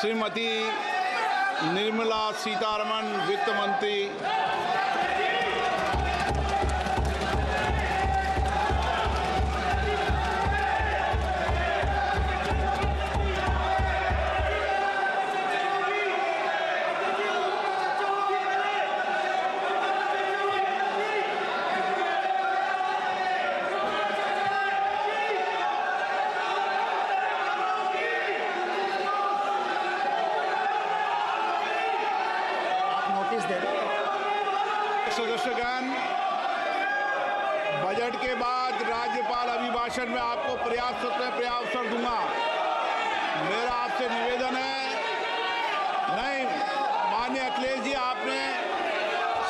श्रीमती निर्मला सीतारमण वित्त मंत्री, सदस्यगण, बजट के बाद राज्यपाल अभिभाषण में आपको पर्याप्त दूंगा। मेरा आपसे निवेदन है, नहीं माननीय अखिलेश जी, आपने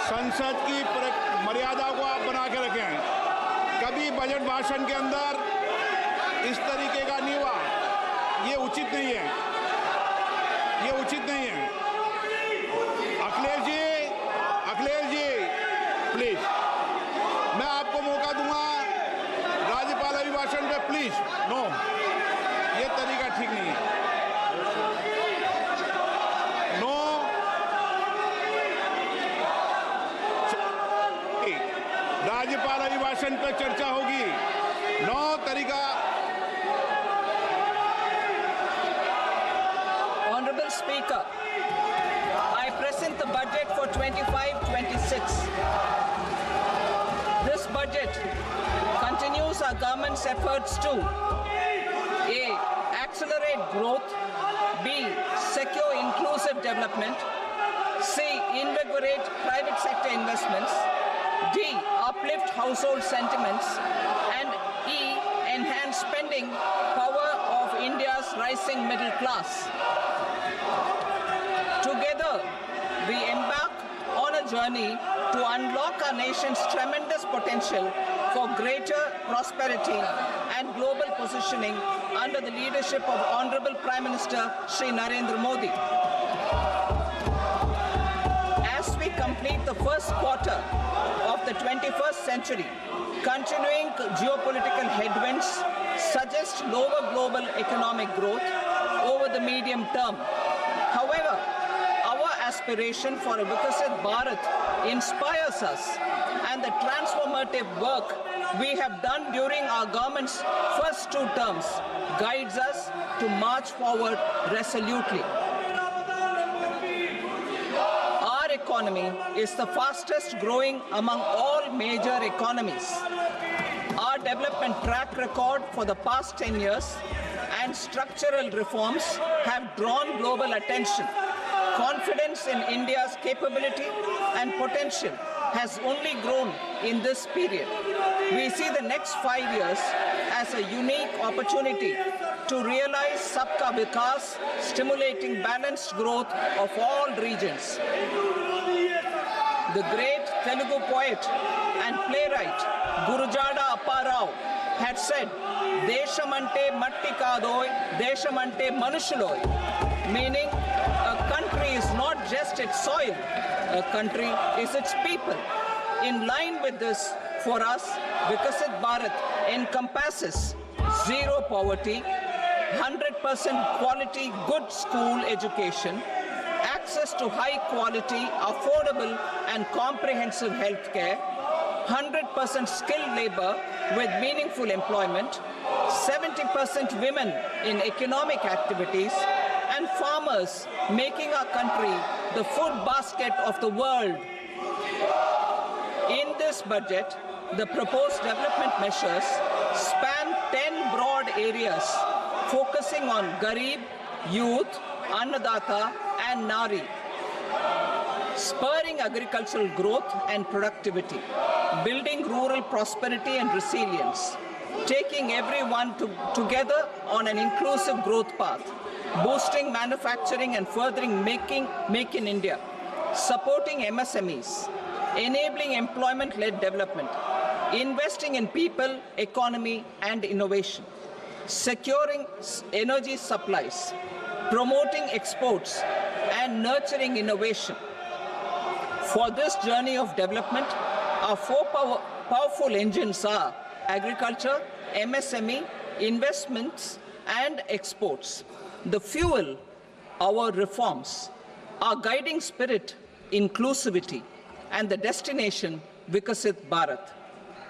संसद की मर्यादा को आप बना के रखे हैं। कभी बजट भाषण के अंदर इस तरीके का नहीं हुआ, ये उचित नहीं है, ये उचित नहीं है। अखिलेश जी प्लीज, मैं आपको मौका दूंगा राज्यपाल अभिभाषण पे, प्लीज। नो, ये तरीका ठीक नहीं है। नो, राज्यपाल अभिभाषण पे चर्चा होगी। नो तरीका। Honorable Speaker, I present the budget for 25-26. This budget continues our government's efforts to A. Accelerate growth, B. Secure inclusive development, C. Invigorate private sector investments, D. Uplift household sentiments, and E. Enhance spending power of India's rising middle class. Together, we embark on a journey to unlock our nation's tremendous potential for greater prosperity and global positioning under the leadership of Honorable Prime Minister Shri Narendra Modi. As we complete the first quarter of the 21st century, continuing geopolitical headwinds suggest lower global economic growth over the medium term. However, our aspiration for a Vikasit Bharat inspires us, and the transformative work we have done during our government's first 2 terms guides us to march forward resolutely. Our economy is the fastest growing among all major economies. Our development track record for the past 10 years and structural reforms have drawn global attention. Confidence in India's capability and potential has only grown in this period. We see the next 5 years as a unique opportunity to realize Sabka Vikas, stimulating balanced growth of all regions. The great Telugu poet and playwright Gurujada Apparao had said, "Deshamante matti kadoy, deshamante manushuloy," meaning a country is not just its soil, a country is its people. In line with this, for us, Vikasit Bharat encompasses zero poverty, 100% quality good school education, access to high quality, affordable and comprehensive health care, 100% skilled labor with meaningful employment, 70% women in economic activities, and farmers making our country the food basket of the world. In this budget, the proposed development measures span 10 broad areas, focusing on Garib, youth, Annadata, and Nari, spurring agricultural growth and productivity, building rural prosperity and resilience, taking everyone together on an inclusive growth path, boosting manufacturing and furthering Make in India, supporting MSMEs, enabling employment-led development, investing in people, economy, and innovation, securing energy supplies, promoting exports, and nurturing innovation. For this journey of development, our 4 powerful engines are agriculture, MSME, investments, and exports. The fuel our reforms, our guiding spirit, inclusivity, and the destination Vikasit Bharat.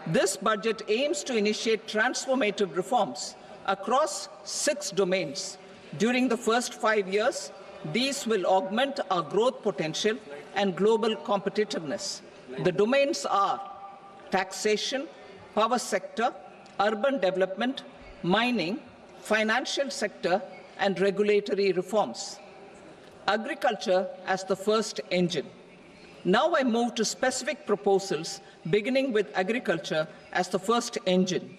This budget aims to initiate transformative reforms across 6 domains. During the first 5 years, these will augment our growth potential and global competitiveness. The domains are taxation, power sector, urban development, mining, financial sector, and regulatory reforms. Agriculture as the first engine. Now I move to specific proposals, beginning with agriculture as the first engine.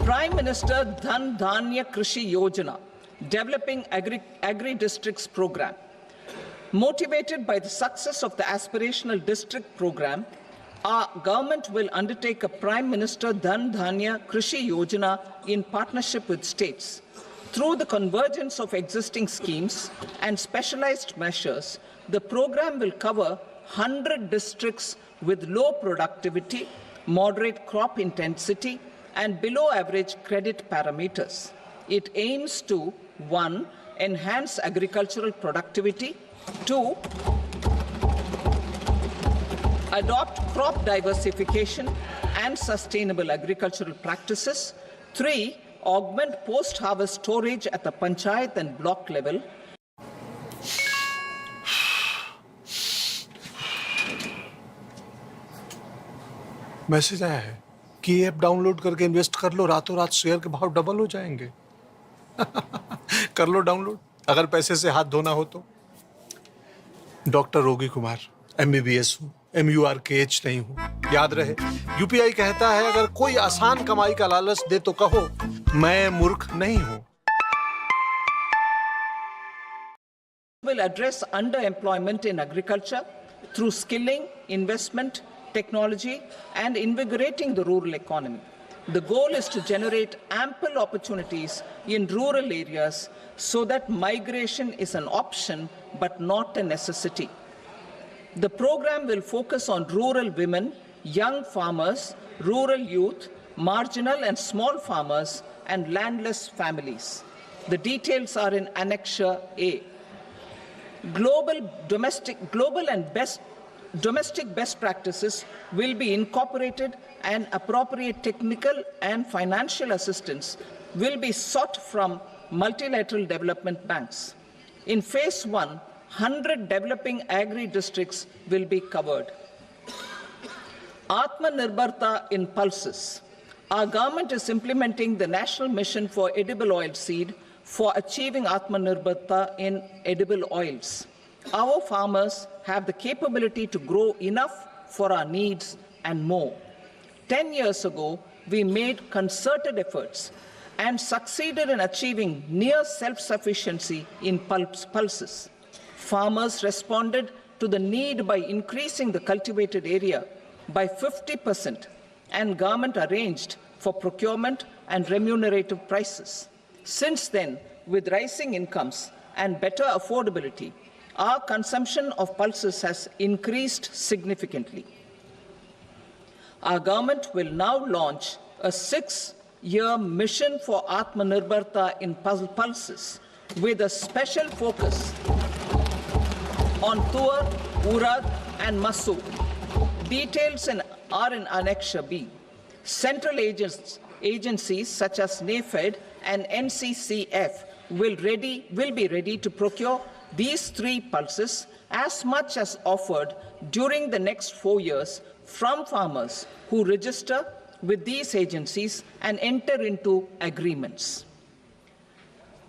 Prime Minister Dhan Dhanya Krishi Yojana, developing agri-districts program. Motivated by the success of the aspirational district program, our government will undertake a Prime Minister Dhan Dhanya Krishi Yojana in partnership with states. Through the convergence of existing schemes and specialized measures, the program will cover 100 districts with low productivity, moderate crop intensity, and below average credit parameters. It aims to 1. Enhance agricultural productivity, 2. Adopt crop diversification and sustainable agricultural practices, 3. Augment post-harvest storage at the panchayat and block level. Message आया है कि ये app download करके invest कर लो, रातों रात share के भाव डबल हो जाएंगे। कर लो डाउनलोड, अगर पैसे से हाथ धोना हो तो। डॉक्टर रोगी कुमार, MBBS हूँ, MURKH नहीं हूँ। याद रहे, UPI कहता है अगर कोई आसान कमाई का लालच दे तो कहो मैं मूर्ख नहीं हूँ। Will address underemployment in agriculture through skilling, investment, technology, and invigorating the rural economy. The goal is to generate ample opportunities in rural areas so that migration is an option but not a necessity. The program will focus on rural women, young farmers, rural youth, marginal and small farmers, and landless families. The details are in Annexure A. Domestic best practices will be incorporated, and appropriate technical and financial assistance will be sought from multilateral development banks. In Phase 1, 100 developing agri-districts will be covered. Atmanirbharta in pulses. Our government is implementing the National Mission for Edible Oil Seed for achieving Atmanirbharta in edible oils. Our farmers have the capability to grow enough for our needs and more. 10 years ago, we made concerted efforts and succeeded in achieving near self-sufficiency in pulses. Farmers responded to the need by increasing the cultivated area by 50%, and government arranged for procurement and remunerative prices. Since then, with rising incomes and better affordability, our consumption of pulses has increased significantly. Our government will now launch a 6-year mission for Atmanirbharta in pulses with a special focus on Tuar, Urad, and Masoor. Details are in Annexure B. Central agencies such as NAFED and NCCF will be ready to procure these 3 pulses as much as offered during the next 4 years from farmers who register with these agencies and enter into agreements.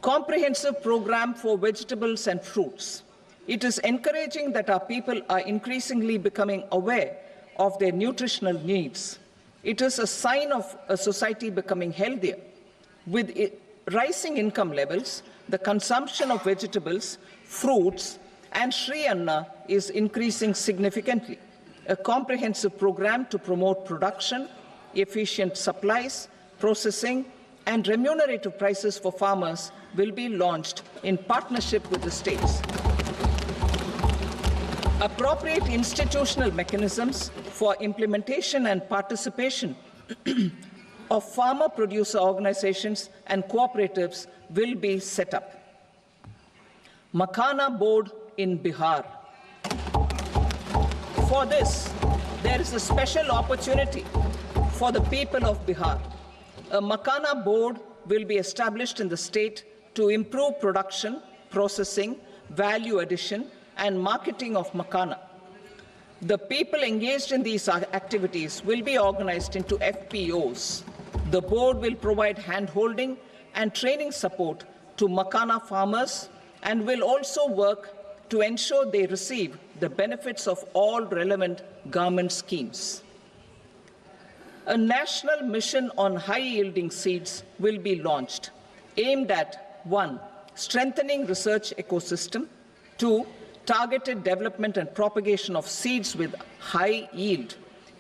Comprehensive program for vegetables and fruits. It is encouraging that our people are increasingly becoming aware of their nutritional needs. It is a sign of a society becoming healthier. With rising income levels, the consumption of vegetables, fruits, and Shri Anna is increasing significantly. A comprehensive program to promote production, efficient supplies, processing, and remunerative prices for farmers will be launched in partnership with the states. Appropriate institutional mechanisms for implementation and participation of farmer producer organizations and cooperatives will be set up. Makhana board in Bihar. For this, there is a special opportunity for the people of Bihar. A Makhana board will be established in the state to improve production, processing, value addition, and marketing of Makhana. The people engaged in these activities will be organized into FPOs. The board will provide hand-holding and training support to Makhana farmers and will also work to ensure they receive the benefits of all relevant government schemes. A national mission on high-yielding seeds will be launched, aimed at 1. Strengthening research ecosystem, 2. Targeted development and propagation of seeds with high yield,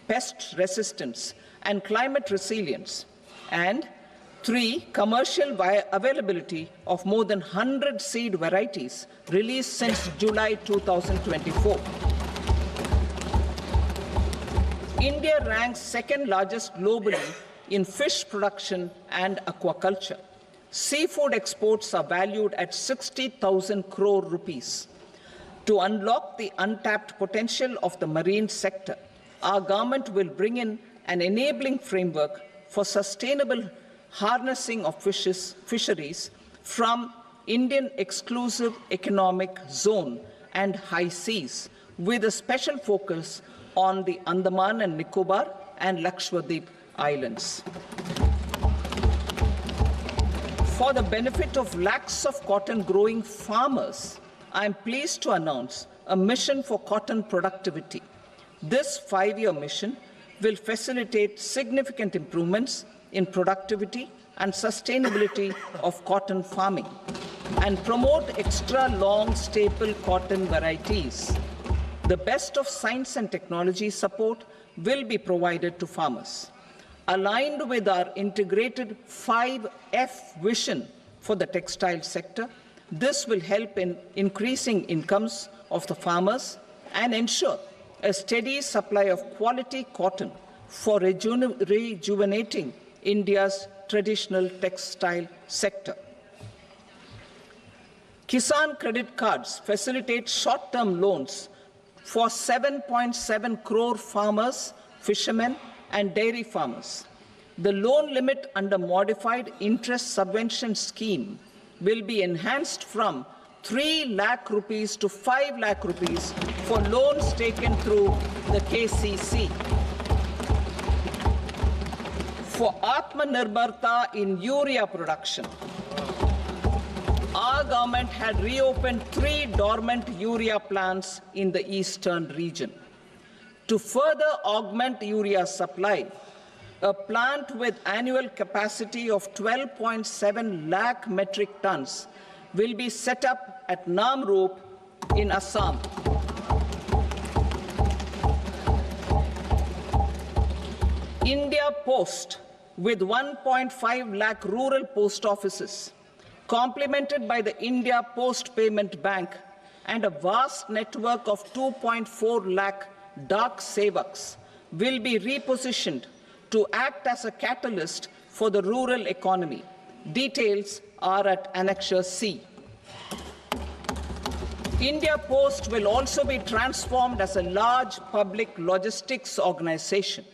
pest resistance, and climate resilience, and 3. Commercial availability of more than 100 seed varieties released since July 2024. India ranks second largest globally in fish production and aquaculture. Seafood exports are valued at 60,000 crore rupees. To unlock the untapped potential of the marine sector, our government will bring in an enabling framework for sustainable harnessing of fisheries from Indian exclusive economic zone and high seas, with a special focus on the Andaman and Nicobar and Lakshadweep Islands. For the benefit of lakhs of cotton growing farmers, I am pleased to announce a mission for cotton productivity. This 5-year mission will facilitate significant improvements in productivity and sustainability of cotton farming and promote extra long staple cotton varieties. The best of science and technology support will be provided to farmers. Aligned with our integrated 5F vision for the textile sector, this will help in increasing incomes of the farmers and ensure a steady supply of quality cotton for rejuvenating India's traditional textile sector. Kisan credit cards facilitate short-term loans for 7.7 crore farmers, fishermen, and dairy farmers. The loan limit under modified interest subvention scheme will be enhanced from 3 lakh rupees to 5 lakh rupees for loans taken through the KCC. For Atmanirbharta in urea production, our government had reopened 3 dormant urea plants in the eastern region. To further augment urea supply, a plant with annual capacity of 12.7 lakh metric tons will be set up at Namrup in Assam. India Post, with 1.5 lakh rural post offices, complemented by the India Post Payment Bank and a vast network of 2.4 lakh Dak Sevaks, will be repositioned to act as a catalyst for the rural economy. Details are at Annexure C. India Post will also be transformed as a large public logistics organization.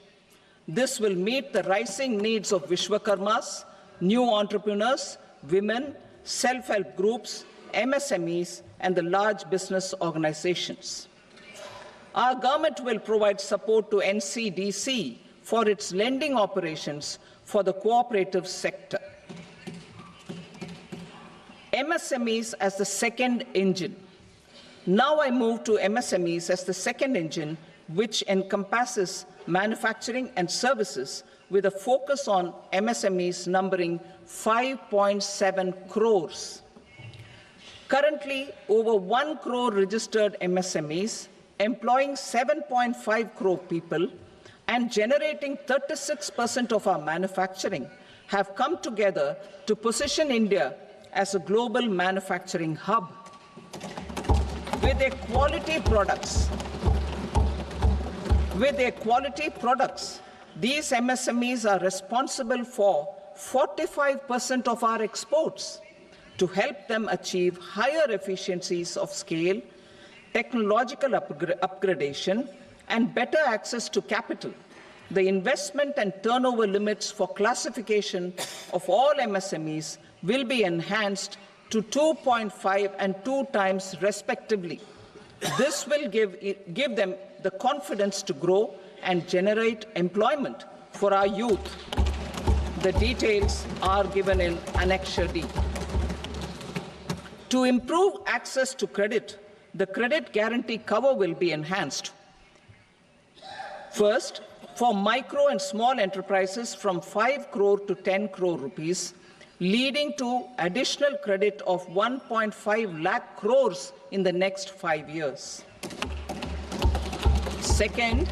This will meet the rising needs of Vishwakarmas, new entrepreneurs, women, self-help groups, MSMEs, and the large business organizations. Our government will provide support to NCDC for its lending operations for the cooperative sector. MSMEs as the second engine. Now I move to MSMEs as the second engine, which encompasses manufacturing and services with a focus on MSMEs numbering 5.7 crores. Currently, over 1 crore registered MSMEs, employing 7.5 crore people, and generating 36% of our manufacturing, have come together to position India as a global manufacturing hub. With their quality products, These MSMEs are responsible for 45% of our exports. To help them achieve higher efficiencies of scale, technological upgradation, and better access to capital, the investment and turnover limits for classification of all MSMEs will be enhanced to 2.5 and 2 times respectively. This will give them the confidence to grow and generate employment for our youth. The details are given in Annexure D. To improve access to credit, the credit guarantee cover will be enhanced. First, for micro and small enterprises from 5 crore to 10 crore rupees, leading to additional credit of 1.5 lakh crores in the next 5 years. Second,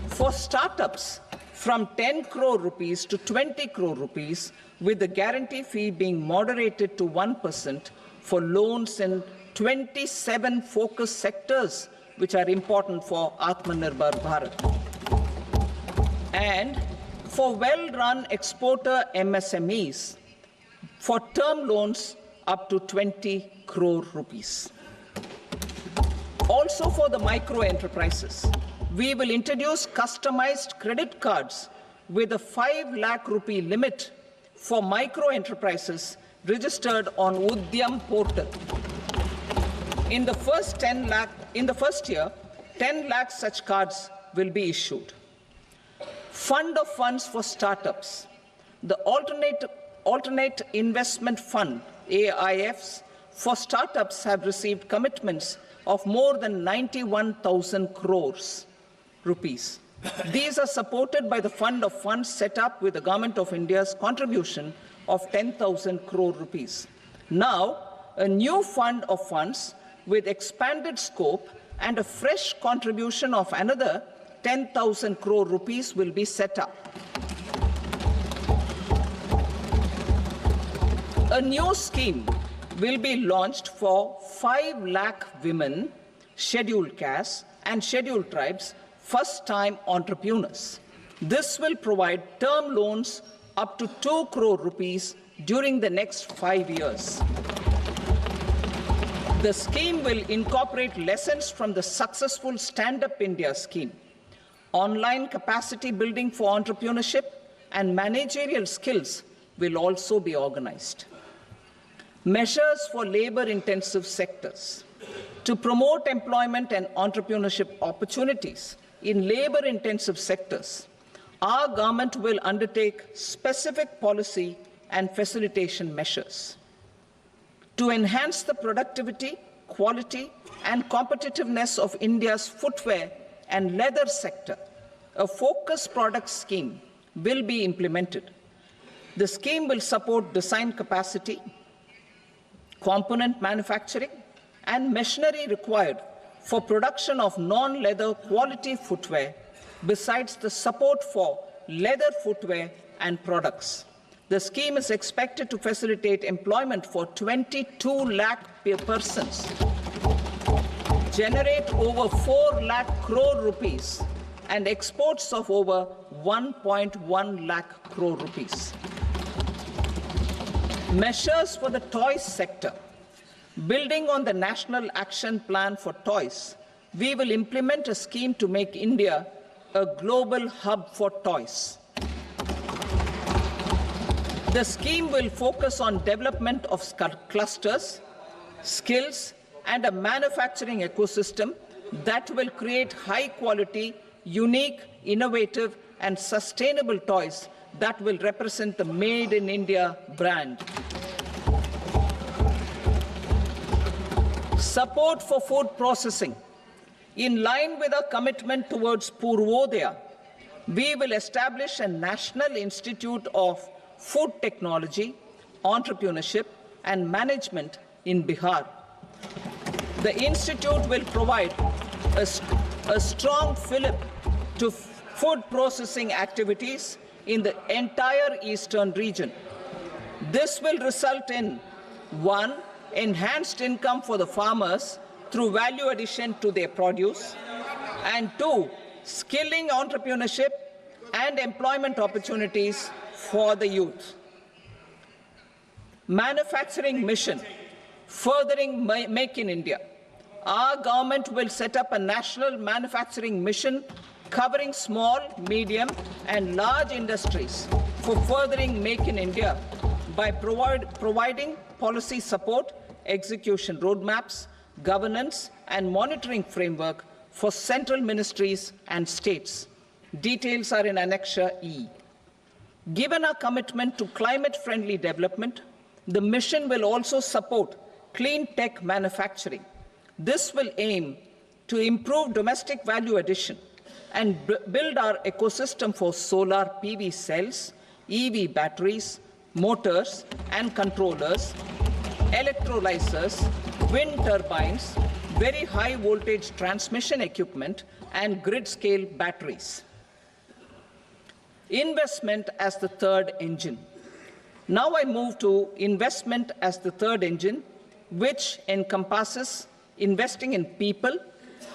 for startups from 10 crore rupees to 20 crore rupees, with the guarantee fee being moderated to 1% for loans in 27 focus sectors which are important for Atmanirbhar Bharat. And for well-run exporter MSMEs, for term loans up to 20 crore rupees. Also for the micro enterprises, we will introduce customized credit cards with a 5 lakh rupee limit for micro enterprises registered on Udyam portal. In the first year, 10 lakh such cards will be issued. Fund of funds for startups. The Alternate Investment Fund, AIFs, for startups have received commitments of more than 91,000 crores rupees. These are supported by the fund of funds set up with the Government of India's contribution of 10,000 crore rupees. Now, a new fund of funds with expanded scope and a fresh contribution of another 10,000 crore rupees will be set up. A new scheme will be launched for 5 lakh women, scheduled castes and scheduled tribes, first-time entrepreneurs. This will provide term loans up to 2 crore rupees during the next 5 years. The scheme will incorporate lessons from the successful Stand Up India scheme. Online capacity building for entrepreneurship and managerial skills will also be organized. Measures for labor-intensive sectors. To promote employment and entrepreneurship opportunities in labor-intensive sectors, our government will undertake specific policy and facilitation measures. To enhance the productivity, quality, and competitiveness of India's footwear and leather sector, a focus product scheme will be implemented. The scheme will support design capacity, component manufacturing, and machinery required for production of non-leather quality footwear, besides the support for leather footwear and products. The scheme is expected to facilitate employment for 22 lakh persons, generate over 4 lakh crore rupees, and exports of over 1.1 lakh crore rupees. Measures for the toys sector. Building on the National Action Plan for Toys, we will implement a scheme to make India a global hub for toys. The scheme will focus on development of clusters, skills, and a manufacturing ecosystem that will create high-quality, unique, innovative, and sustainable toys that will represent the Made in India brand. Support for food processing. In line with our commitment towards Purvodaya, we will establish a National Institute of Food Technology, Entrepreneurship, and Management in Bihar. The institute will provide a strong fillip to food processing activities in the entire eastern region. This will result in 1. Enhanced income for the farmers through value addition to their produce, and 2. Skilling entrepreneurship and employment opportunities for the youth. Manufacturing mission, furthering Make in India. Our government will set up a national manufacturing mission covering small, medium and large industries for furthering Make in India by providing policy support, execution roadmaps, governance and monitoring framework for central ministries and states. Details are in Annexure E. Given our commitment to climate-friendly development, the mission will also support clean tech manufacturing. This will aim to improve domestic value addition and build our ecosystem for solar PV cells, EV batteries, motors and controllers, electrolyzers, wind turbines, very high voltage transmission equipment and grid-scale batteries. Investment as the third engine. Now I move to investment as the third engine, which encompasses investing in people,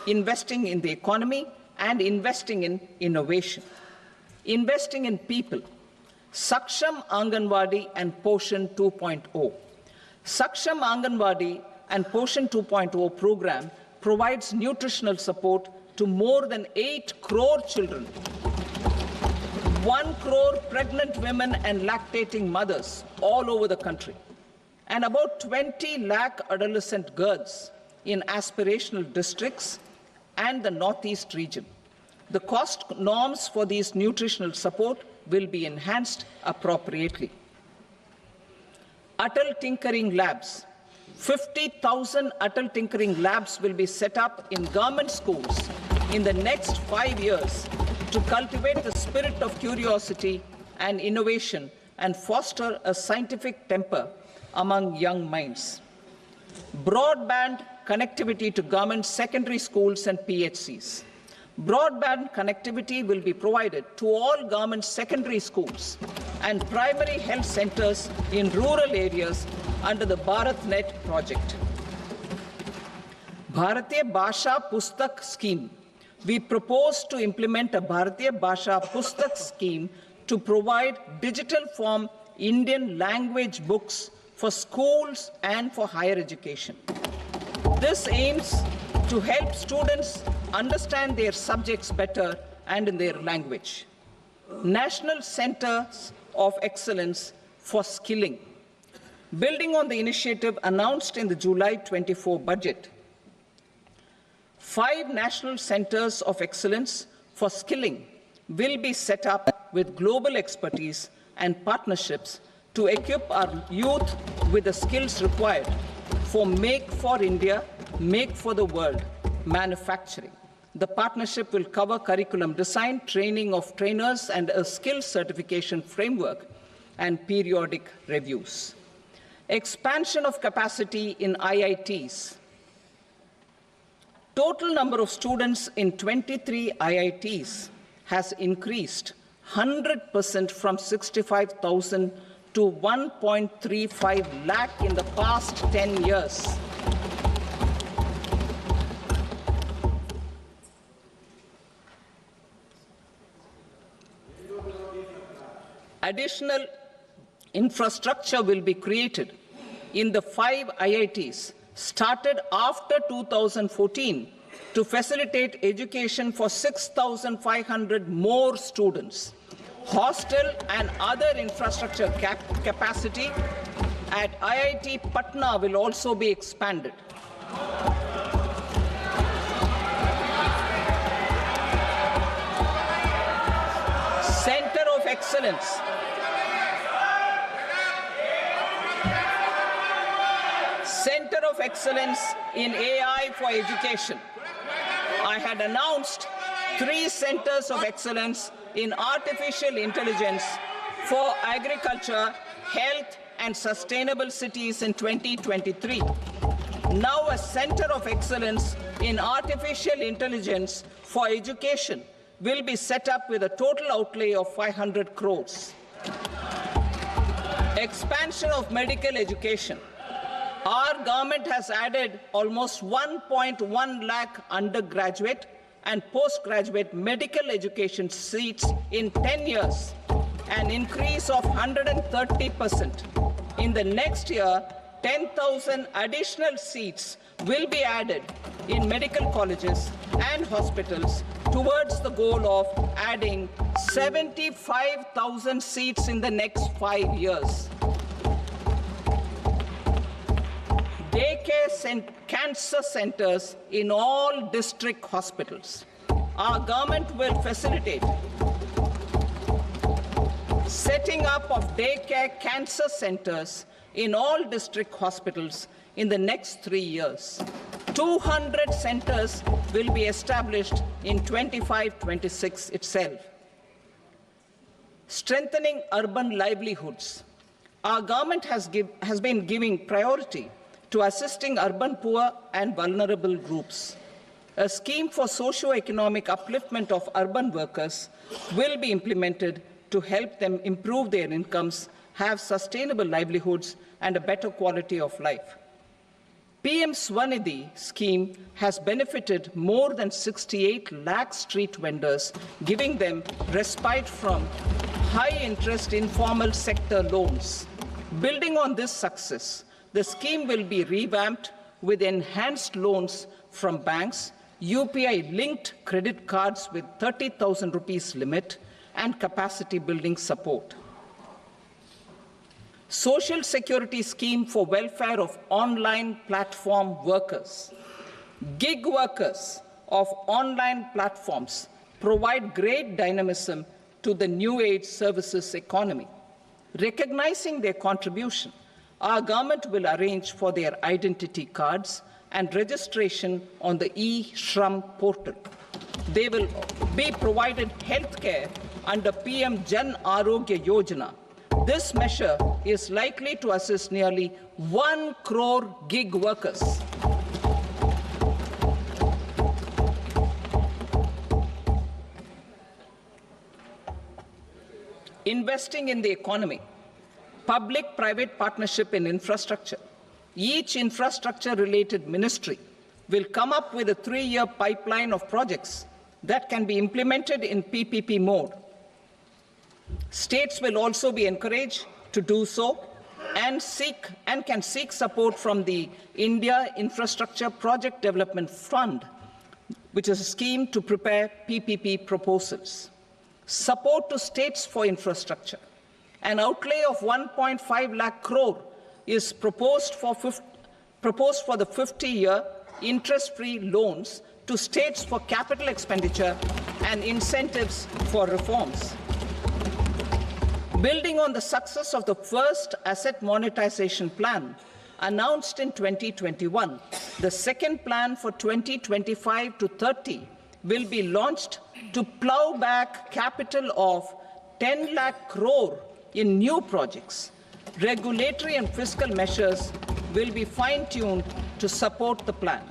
investing in the economy, and investing in innovation. Investing in people. Saksham Anganwadi and Poshan 2.0. Saksham Anganwadi and Poshan 2.0 program provides nutritional support to more than 8 crore children, 1 crore pregnant women and lactating mothers all over the country, and about 20 lakh adolescent girls in aspirational districts and the Northeast region. The cost norms for these nutritional support will be enhanced appropriately. Atal Tinkering Labs. 50,000 Atal Tinkering Labs will be set up in government schools in the next 5 years to cultivate the spirit of curiosity and innovation and foster a scientific temper among young minds. Broadband connectivity to government secondary schools and PHCs. Broadband connectivity will be provided to all government secondary schools and primary health centers in rural areas under the BharatNet project. Bharatiya Bhasha Pustak Scheme. We propose to implement a Bharatiya Bhasha Pustak scheme to provide digital form Indian language books for schools and for higher education. This aims to help students understand their subjects better and in their language. National Centers of Excellence for Skilling. Building on the initiative announced in the July 24 budget, 5 national centers of excellence for skilling will be set up with global expertise and partnerships to equip our youth with the skills required for Make for India, Make for the World manufacturing. The partnership will cover curriculum design, training of trainers, and a skills certification framework and periodic reviews. Expansion of capacity in IITs. Total number of students in 23 IITs has increased 100% from 65,000 to 1.35 lakh in the past 10 years. Additional infrastructure will be created in the 5 IITs started after 2014 to facilitate education for 6,500 more students. Hostel and other infrastructure capacity at IIT Patna will also be expanded. Center of Excellence. Center of Excellence in AI for Education. I had announced 3 centers of excellence in artificial intelligence for agriculture, health, and sustainable cities in 2023. Now a center of excellence in artificial intelligence for education will be set up with a total outlay of 500 crores. Expansion of medical education. Our government has added almost 1.1 lakh undergraduate and postgraduate medical education seats in 10 years, an increase of 130%. In the next year, 10,000 additional seats will be added in medical colleges and hospitals towards the goal of adding 75,000 seats in the next 5 years. Daycare cancer centers in all district hospitals. Our government will facilitate setting up of daycare cancer centers in all district hospitals in the next 3 years. 200 centers will be established in 25-26 itself. Strengthening urban livelihoods. Our government has been giving priority to assisting urban poor and vulnerable groups. A scheme for socio-economic upliftment of urban workers will be implemented to help them improve their incomes, have sustainable livelihoods, and a better quality of life. PM Swanidhi scheme has benefited more than 68 lakh street vendors, giving them respite from high-interest informal sector loans. Building on this success, the scheme will be revamped with enhanced loans from banks, UPI-linked credit cards with 30,000 rupees limit, and capacity building support. Social Security Scheme for welfare of online platform workers. Gig workers of online platforms provide great dynamism to the new age services economy. Recognizing their contribution, our government will arrange for their identity cards and registration on the e-Shram portal. They will be provided healthcare under PM Jan Arogya Yojana. This measure is likely to assist nearly 1 crore gig workers. Investing in the economy. Public-private partnership in infrastructure. Each infrastructure-related ministry will come up with a 3-year pipeline of projects that can be implemented in PPP mode. States will also be encouraged to do so and can seek support from the India Infrastructure Project Development Fund, which is a scheme to prepare PPP proposals. Support to states for infrastructure. An outlay of 1.5 lakh crore is proposed for the 50-year interest-free loans to states for capital expenditure and incentives for reforms. Building on the success of the first asset monetization plan announced in 2021, the second plan for 2025 to 30 will be launched to plow back capital of 10 lakh crore in new projects. Regulatory and fiscal measures will be fine-tuned to support the plan.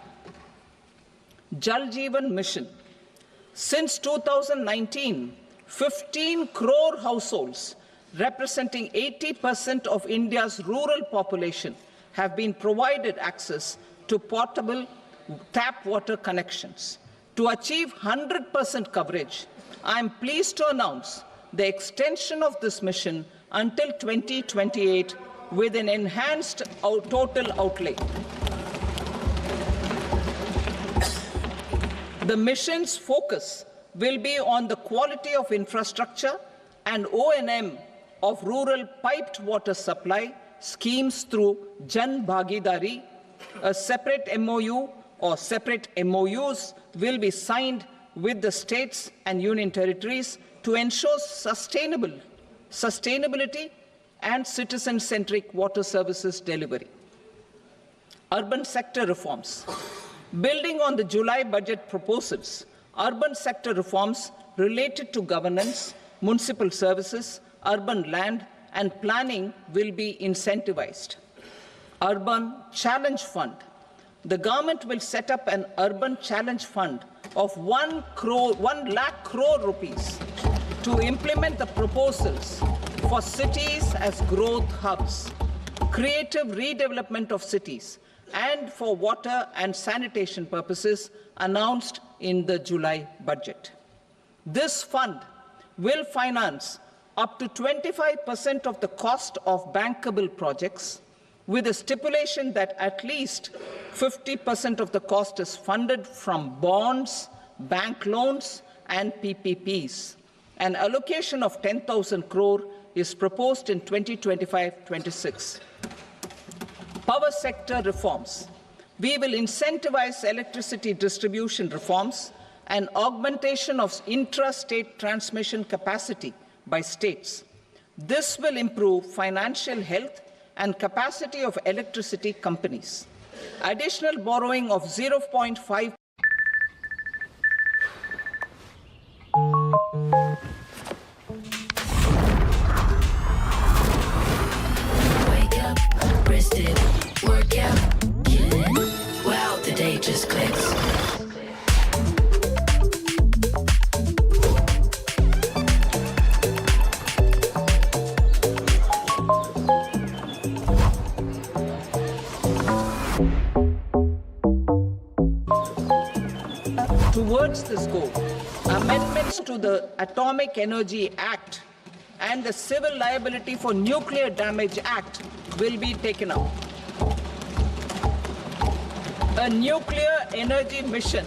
Jal Jeevan Mission. Since 2019, 15 crore households representing 80% of India's rural population have been provided access to portable tap water connections. To achieve 100% coverage, I am pleased to announce the extension of this mission until 2028 with an enhanced total outlay. The mission's focus will be on the quality of infrastructure and O&M of rural piped water supply schemes through Jan Bhagidari. A separate MOU or separate MOUs will be signed with the states and union territories to ensure sustainability and citizen-centric water services delivery. Urban sector reforms. Building on the July budget proposals, urban sector reforms related to governance, municipal services, urban land and planning will be incentivized. Urban Challenge Fund. The government will set up an urban challenge fund of 1 lakh crore rupees to implement the proposals for cities as growth hubs, creative redevelopment of cities, and for water and sanitation purposes announced in the July budget. This fund will finance up to 25% of the cost of bankable projects, with a stipulation that at least 50% of the cost is funded from bonds, bank loans, and PPPs. An allocation of 10,000 crore is proposed in 2025-26. Power sector reforms. We will incentivize electricity distribution reforms and augmentation of intra-state transmission capacity by states. This will improve financial health and capacity of electricity companies. Additional borrowing of 0.5 Wake up, rested, work out, killing it. Wow, the day just clicks. Towards this goal, amendments to the Atomic Energy Act and the Civil Liability for Nuclear Damage Act will be taken up. A nuclear energy mission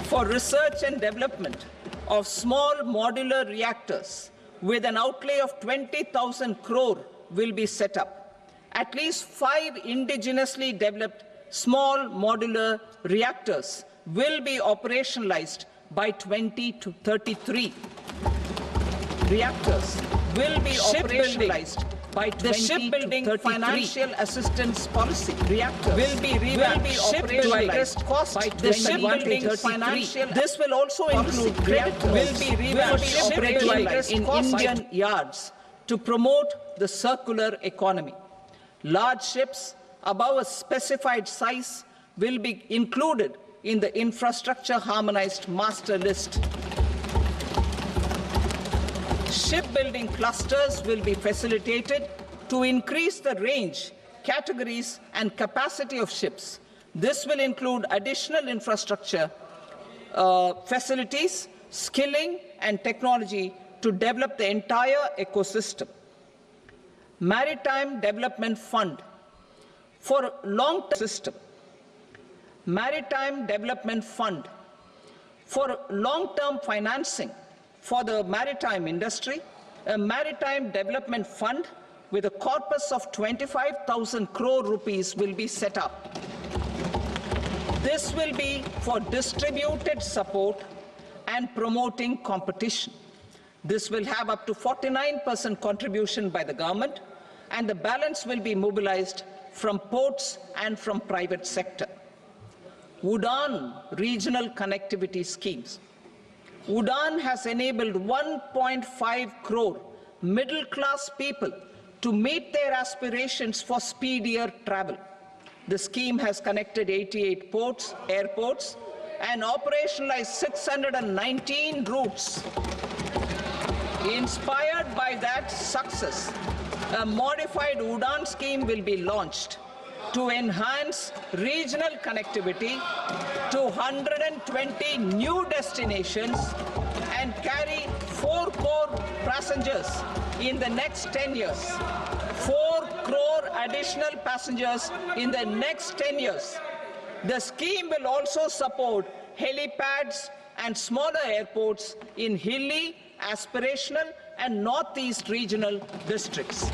for research and development of small modular reactors with an outlay of 20,000 crore will be set up. At least 5 indigenously developed small modular reactors will be operationalized by 2033. Reactors will be operationalized by the shipbuilding financial assistance policy. Reactors will be operationalized by the shipbuilding financial. This will also include credit will be operationalized in Indian yards to promote the circular economy. Large ships above a specified size will be included in the infrastructure harmonized master list. Shipbuilding clusters will be facilitated to increase the range, categories, and capacity of ships. This will include additional infrastructure, facilities, skilling, and technology to develop the entire ecosystem. Maritime Development Fund for long-term system. Maritime Development Fund for long-term financing for the maritime industry, a maritime development fund with a corpus of 25,000 crore rupees will be set up. This will be for distributed support and promoting competition. This will have up to 49% contribution by the government, and the balance will be mobilized from ports and from private sector. UDAN regional connectivity schemes. UDAN has enabled 1.5 crore middle-class people to meet their aspirations for speedier travel. The scheme has connected 88 ports, airports, and operationalized 619 routes. Inspired by that success, a modified UDAN scheme will be launched to enhance regional connectivity to 120 new destinations and carry 4 crore passengers in the next 10 years. 4 crore additional passengers in the next 10 years. The scheme will also support helipads and smaller airports in hilly, aspirational, and northeast regional districts.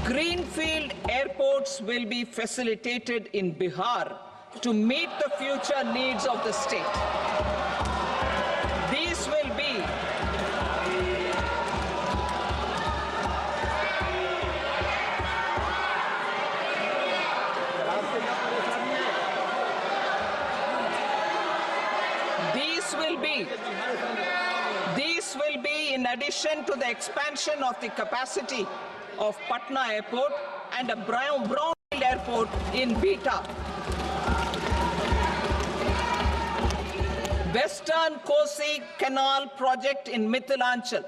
Greenfield airports will be facilitated in Bihar to meet the future needs of the state. These will be in addition to the expansion of the capacity of Patna Airport and a brownfield airport in Beta. Western Kosi Canal project in Mithilanchal.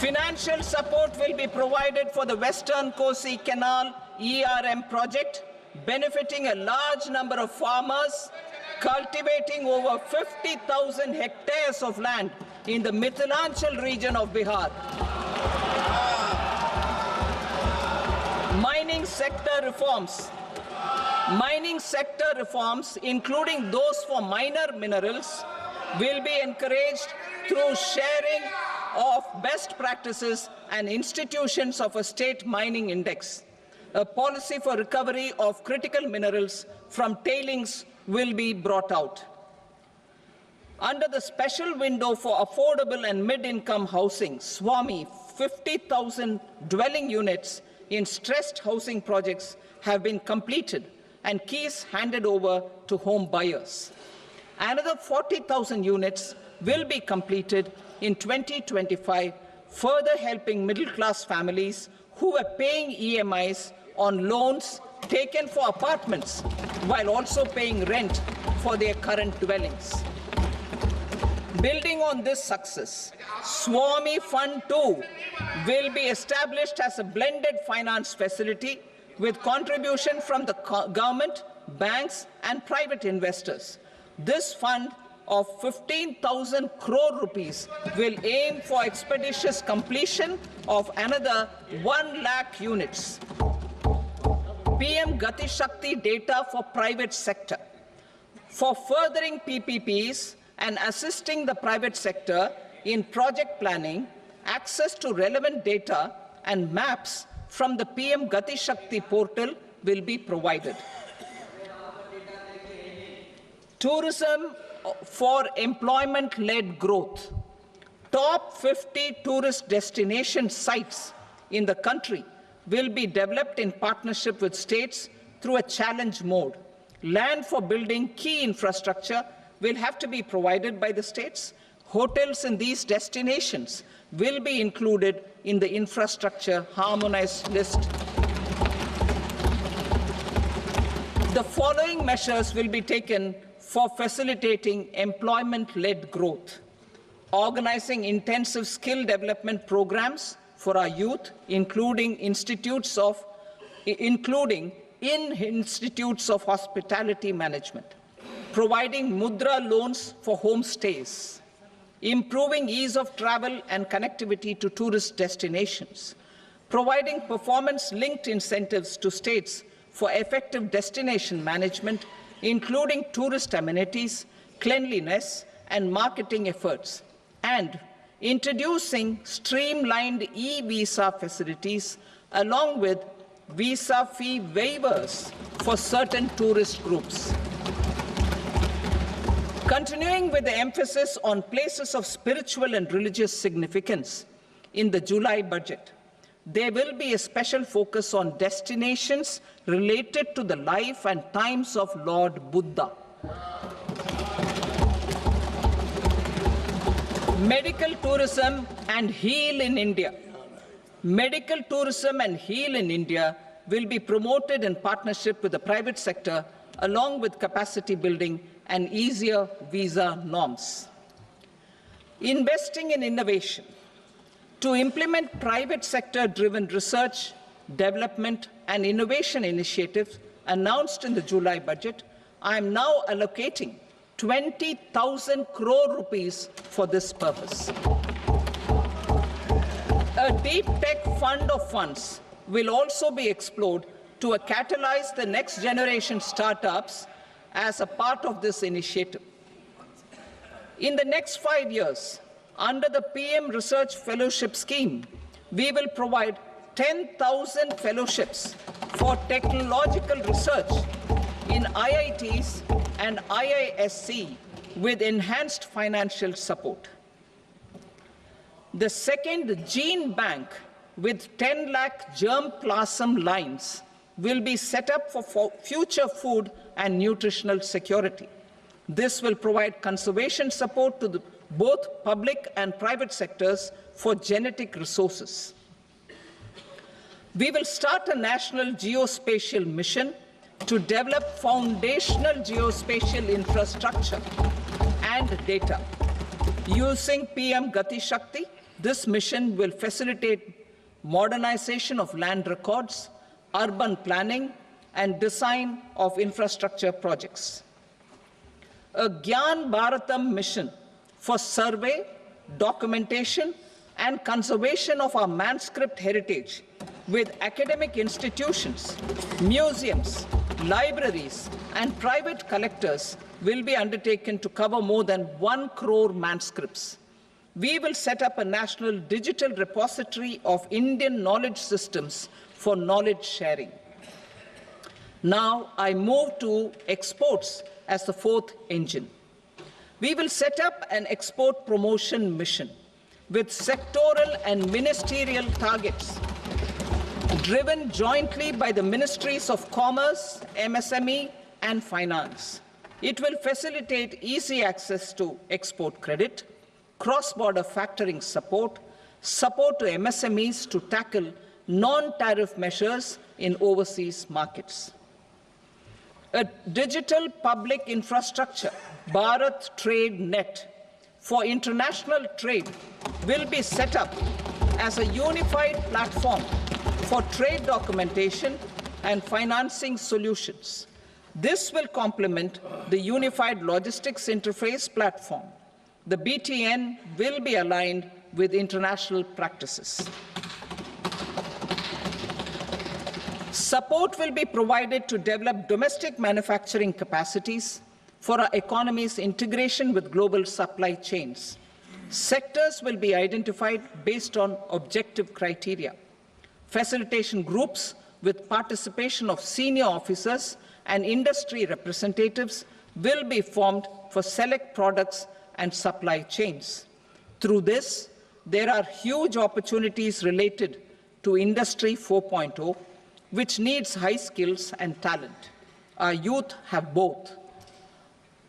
Financial support will be provided for the Western Kosi Canal ERM project, benefiting a large number of farmers, cultivating over 50,000 hectares of land in the Mithilanchal region of Bihar. Mining sector reforms, including those for minor minerals, will be encouraged through sharing of best practices and institutions of a state mining index. A policy for recovery of critical minerals from tailings will be brought out. Under the special window for affordable and mid-income housing, SWAMI, 50,000 dwelling units in stressed housing projects have been completed and keys handed over to home buyers. Another 40,000 units will be completed in 2025, further helping middle-class families who are paying EMIs on loans taken for apartments while also paying rent for their current dwellings. Building on this success, SWAMI Fund 2 will be established as a blended finance facility with contribution from the government, banks, and private investors. This fund of 15,000 crore rupees will aim for expeditious completion of another 1 lakh units. PM Gati Shakti data for private sector. For furthering PPPs and assisting the private sector in project planning, access to relevant data and maps from the PM Gati Shakti portal will be provided. Tourism for employment-led growth. Top 50 tourist destination sites in the country will be developed in partnership with states through a challenge mode. Land for building key infrastructure will have to be provided by the states. Hotels in these destinations will be included in the infrastructure harmonized list. The following measures will be taken for facilitating employment-led growth. Organizing intensive skill development programs for our youth, including in institutes of hospitality management. Providing mudra loans for homestays. Improving ease of travel and connectivity to tourist destinations. Providing performance-linked incentives to states for effective destination management, including tourist amenities, cleanliness, and marketing efforts, and introducing streamlined e-visa facilities along with visa fee waivers for certain tourist groups. Continuing with the emphasis on places of spiritual and religious significance in the July budget, there will be a special focus on destinations related to the life and times of Lord Buddha. Medical tourism and heal in India. Medical tourism and heal in India will be promoted in partnership with the private sector, along with capacity building and easier visa norms. Investing in innovation. To implement private sector-driven research, development, and innovation initiatives announced in the July budget, I am now allocating 20,000 crore rupees for this purpose. A deep tech fund of funds will also be explored to catalyze the next generation startups as a part of this initiative. In the next 5 years, under the PM Research Fellowship Scheme, we will provide 10,000 fellowships for technological research in IITs and IISc with enhanced financial support. The second gene bank with 10 lakh germplasm lines will be set up for future food and nutritional security. This will provide conservation support to both public and private sectors for genetic resources. We will start a national geospatial mission to develop foundational geospatial infrastructure and data using PM Gati Shakti This mission will facilitate modernization of land records, urban planning, and design of infrastructure projects. A Gyan Bharatam mission for survey, documentation, and conservation of our manuscript heritage with academic institutions, museums, libraries, and private collectors will be undertaken to cover more than 1 crore manuscripts. We will set up a national digital repository of Indian knowledge systems for knowledge sharing. Now I move to exports as the fourth engine. We will set up an export promotion mission with sectoral and ministerial targets driven jointly by the Ministries of Commerce, MSME, and Finance. It will facilitate easy access to export credit, cross-border factoring support, support to MSMEs to tackle non-tariff measures in overseas markets. A digital public infrastructure, Bharat Trade Net, for international trade will be set up as a unified platform for trade documentation and financing solutions. This will complement the Unified Logistics Interface platform. The BTN will be aligned with international practices. Support will be provided to develop domestic manufacturing capacities for our economy's integration with global supply chains. Sectors will be identified based on objective criteria. Facilitation groups with participation of senior officers and industry representatives will be formed for select products and supply chains. Through this, there are huge opportunities related to Industry 4.0, which needs high skills and talent. Our youth have both.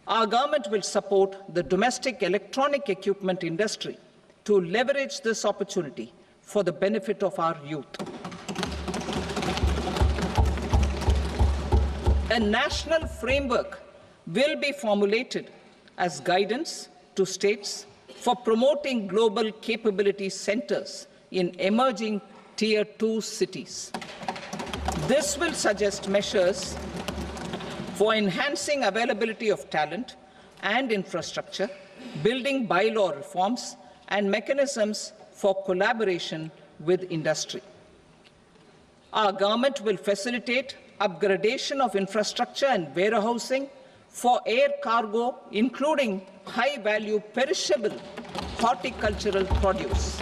Our government will support the domestic electronic equipment industry to leverage this opportunity for the benefit of our youth. A national framework will be formulated as guidance to states for promoting global capability centers in emerging Tier 2 cities. This will suggest measures for enhancing availability of talent and infrastructure, building bylaw reforms, and mechanisms for collaboration with industry. Our government will facilitate upgradation of infrastructure and warehousing for air cargo, including high-value perishable horticultural produce.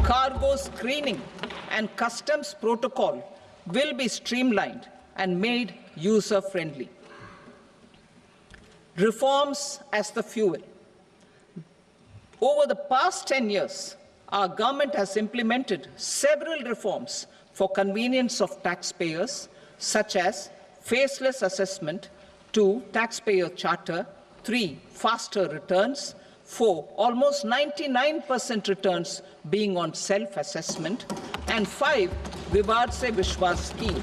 Cargo screening and customs protocol will be streamlined and made user-friendly. Reforms as the fuel. Over the past 10 years, our government has implemented several reforms for convenience of taxpayers, such as faceless assessment, 2, taxpayer charter, 3, faster returns, 4, almost 99% returns being on self-assessment, and 5, Vivad Se Vishwas scheme.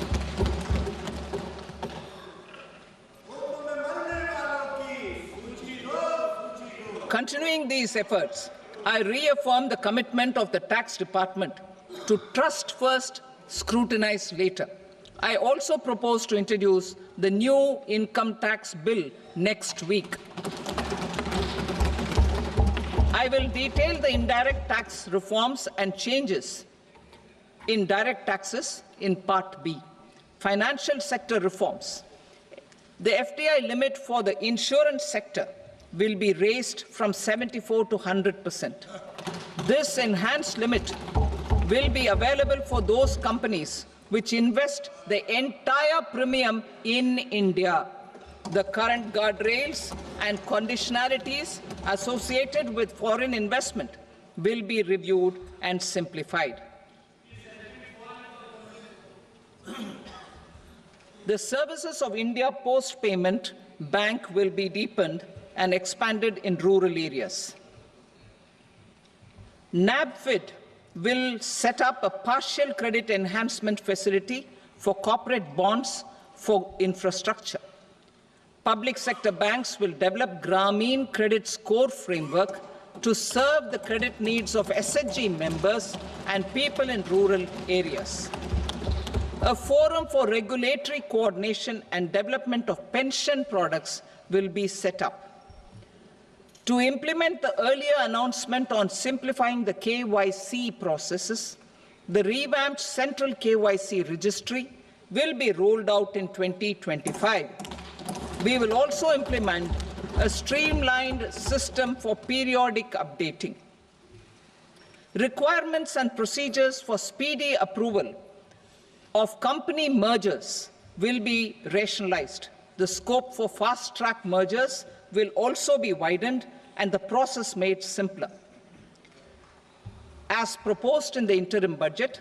Continuing these efforts, I reaffirm the commitment of the tax department to trust first, scrutinize later. I also propose to introduce the new income tax bill next week. I will detail the indirect tax reforms and changes in direct taxes in Part B. Financial sector reforms. The FDI limit for the insurance sector will be raised from 74 to 100%. This enhanced limit will be available for those companies which invest the entire premium in India. The current guardrails and conditionalities associated with foreign investment will be reviewed and simplified. The services of India Post Payment Bank will be deepened and expanded in rural areas. NABFID will set up a partial credit enhancement facility for corporate bonds for infrastructure. Public sector banks will develop Grameen credit score framework to serve the credit needs of SHG members and people in rural areas. A forum for regulatory coordination and development of pension products will be set up. To implement the earlier announcement on simplifying the KYC processes, the revamped Central KYC Registry will be rolled out in 2025. We will also implement a streamlined system for periodic updating. Requirements and procedures for speedy approval of company mergers will be rationalized. The scope for fast-track mergers will also be widened and the process made simpler. As proposed in the interim budget,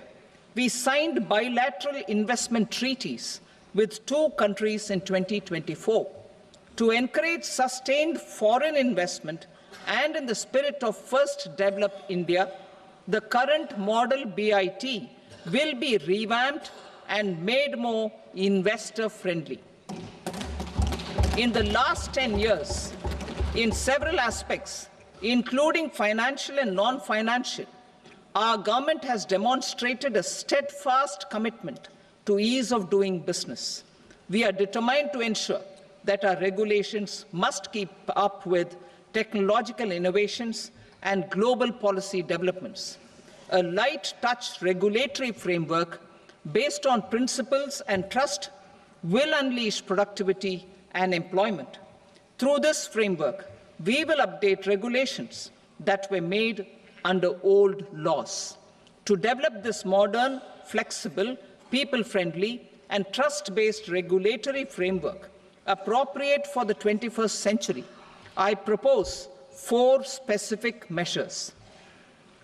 we signed bilateral investment treaties with 2 countries in 2024 to encourage sustained foreign investment, and in the spirit of First Develop India, the current model BIT will be revamped and made more investor-friendly. In the last 10 years, in several aspects, including financial and non-financial, our government has demonstrated a steadfast commitment to ease of doing business. We are determined to ensure that our regulations must keep up with technological innovations and global policy developments. A light-touch regulatory framework based on principles and trust will unleash productivity and employment. Through this framework, we will update regulations that were made under old laws. To develop this modern, flexible, people-friendly, and trust-based regulatory framework appropriate for the 21st century, I propose 4 specific measures.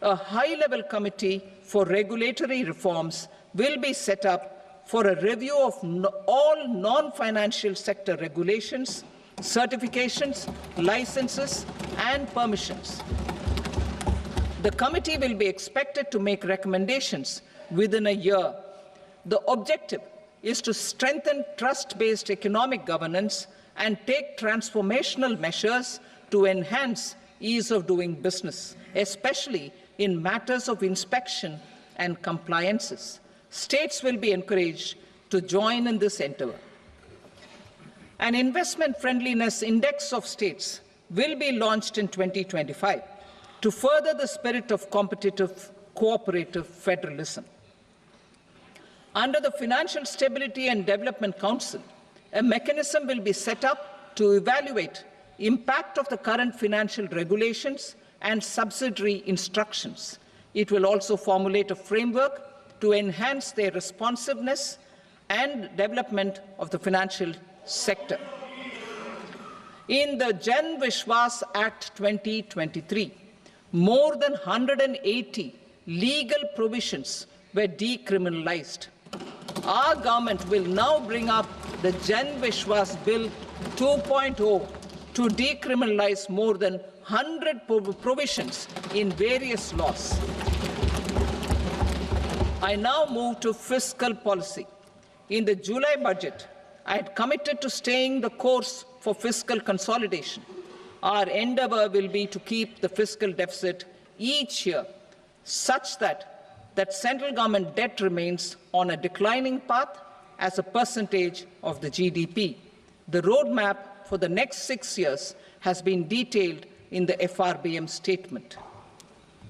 A high-level committee for regulatory reforms will be set up for a review of all non-financial sector regulations, certifications, licenses, and permissions. The committee will be expected to make recommendations within a year. The objective is to strengthen trust-based economic governance and take transformational measures to enhance ease of doing business, especially in matters of inspection and compliances. States will be encouraged to join in this endeavor. An investment friendliness index of states will be launched in 2025 to further the spirit of competitive, cooperative federalism. Under the Financial Stability and Development Council, a mechanism will be set up to evaluate impact of the current financial regulations and subsidiary instructions. It will also formulate a framework to enhance their responsiveness and development of the financial sector. In the Jan Vishwas Act 2023, more than 180 legal provisions were decriminalized. Our government will now bring up the Jan Vishwas Bill 2.0 to decriminalize more than 100 provisions in various laws. I now move to fiscal policy. In the July budget, I had committed to staying the course for fiscal consolidation. Our endeavor will be to keep the fiscal deficit each year such that central government debt remains on a declining path as a percentage of the GDP. The roadmap for the next 6 years has been detailed in the FRBM statement.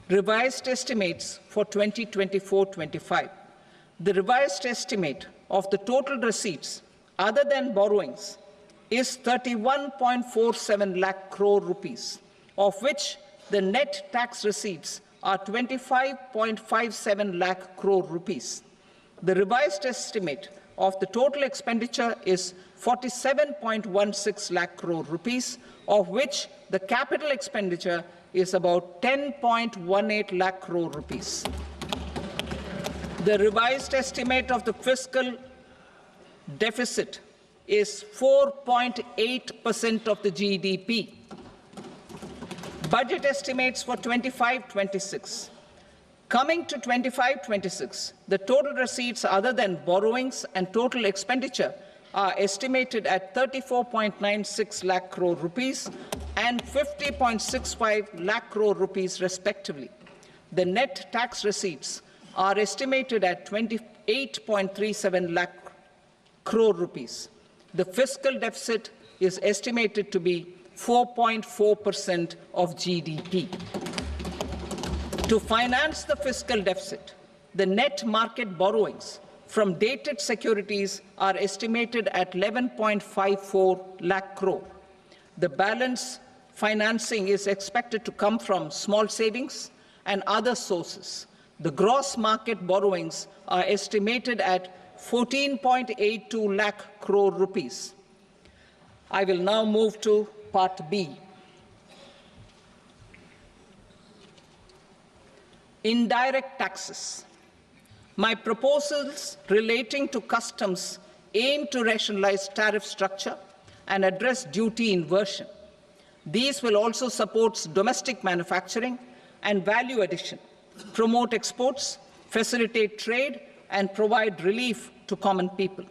Revised estimates for 2024-25. The revised estimate of the total receipts other than borrowings is 31.47 lakh crore rupees, of which the net tax receipts are 25.57 lakh crore rupees. The revised estimate of the total expenditure is 47.16 lakh crore rupees, of which the capital expenditure is about 10.18 lakh crore rupees. The revised estimate of the fiscal deficit is 4.8% of the GDP. Budget estimates for 25-26. Coming to 25-26, the total receipts other than borrowings and total expenditure are estimated at 34.96 lakh crore rupees, and 50.65 lakh crore rupees respectively. The net tax receipts are estimated at 28.37 lakh crore rupees. The fiscal deficit is estimated to be 4.4% of GDP. To finance the fiscal deficit, the net market borrowings from dated securities are estimated at 11.54 lakh crore. The balance financing is expected to come from small savings and other sources. The gross market borrowings are estimated at 14.82 lakh crore rupees. I will now move to Part B. Indirect taxes. My proposals relating to customs aim to rationalize tariff structure and address duty inversion. These will also support domestic manufacturing and value addition, promote exports, facilitate trade, and provide relief to common people.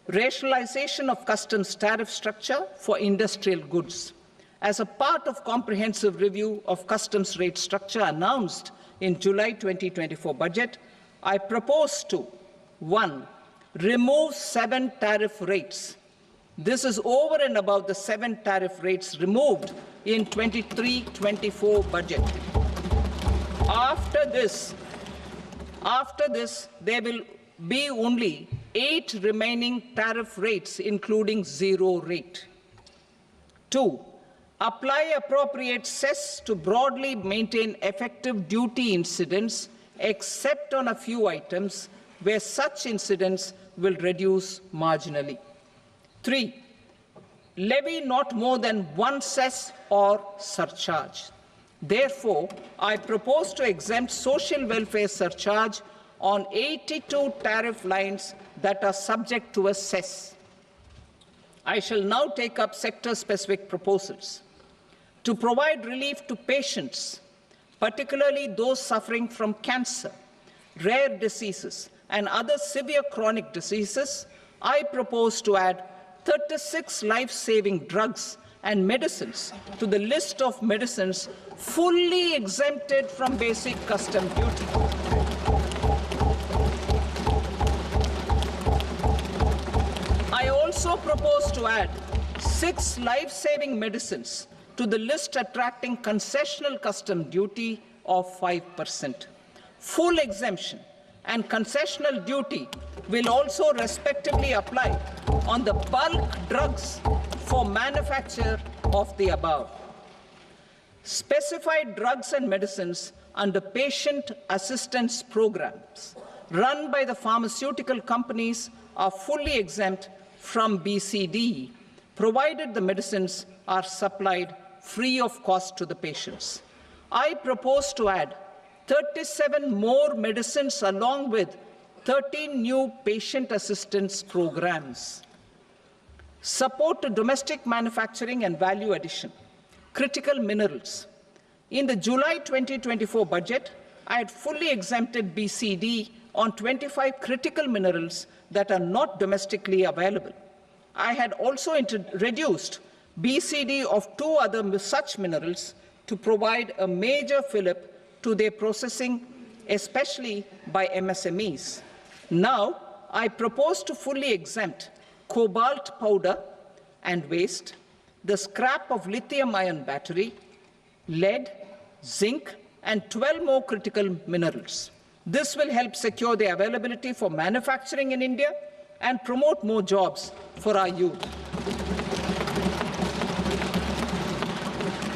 Rationalization of customs tariff structure for industrial goods. As a part of comprehensive review of customs rate structure announced in July 2024 budget, I propose to 1. Remove 7 tariff rates. This is over and above the 7 tariff rates removed in 23-24 budget. After this, there will be only 8 remaining tariff rates, including 0 rate. 2. Apply appropriate cess to broadly maintain effective duty incidence, except on a few items where such incidence will reduce marginally. 3. Levy not more than 1 cess or surcharge. Therefore, I propose to exempt social welfare surcharge on 82 tariff lines that are subject to a cess. I shall now take up sector-specific proposals. To provide relief to patients, particularly those suffering from cancer, rare diseases, and other severe chronic diseases, I propose to add 36 life-saving drugs and medicines to the list of medicines fully exempted from basic custom duty. I also propose to add 6 life-saving medicines to the list attracting concessional custom duty of 5%. Full exemption and concessional duty will also respectively apply on the bulk drugs for manufacture of the above. Specified drugs and medicines under patient assistance programs run by the pharmaceutical companies are fully exempt from BCD, provided the medicines are supplied free of cost to the patients. I propose to add 37 more medicines along with 13 new patient assistance programs. Support to domestic manufacturing and value addition. Critical minerals. In the July 2024 budget, I had fully exempted BCD on 25 critical minerals that are not domestically available. I had also reduced BCD of 2 other such minerals to provide a major fillip to their processing, especially by MSMEs. Now, I propose to fully exempt cobalt powder and waste, the scrap of lithium-ion battery, lead, zinc, and 12 more critical minerals. This will help secure their availability for manufacturing in India and promote more jobs for our youth.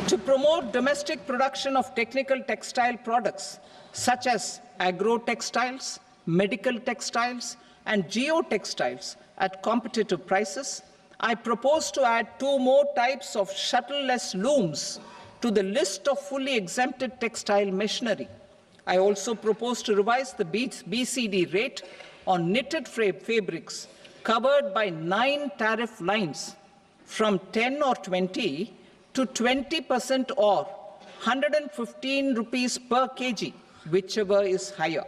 To promote domestic production of technical textile products such as agro-textiles, medical textiles, and geotextiles at competitive prices, I propose to add 2 more types of shuttle-less looms to the list of fully exempted textile machinery. I also propose to revise the BCD rate on knitted fabrics covered by 9 tariff lines from 10 or 20 to 20% or 115 rupees per kg, whichever is higher.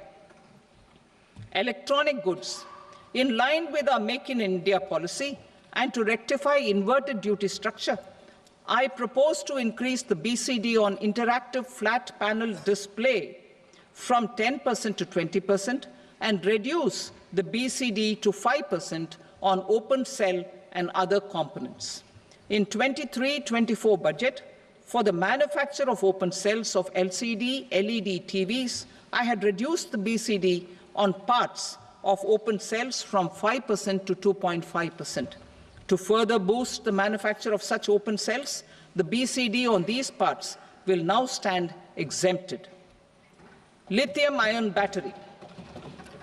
Electronic goods. In line with our Make in India policy and to rectify inverted duty structure, I propose to increase the BCD on interactive flat panel display from 10% to 20% and reduce the BCD to 5% on open cell and other components. In 23-24 budget, for the manufacture of open cells of LCD, LED TVs, I had reduced the BCD on parts of open cells from 5% to 2.5%. To further boost the manufacture of such open cells, the BCD on these parts will now stand exempted. Lithium-ion battery.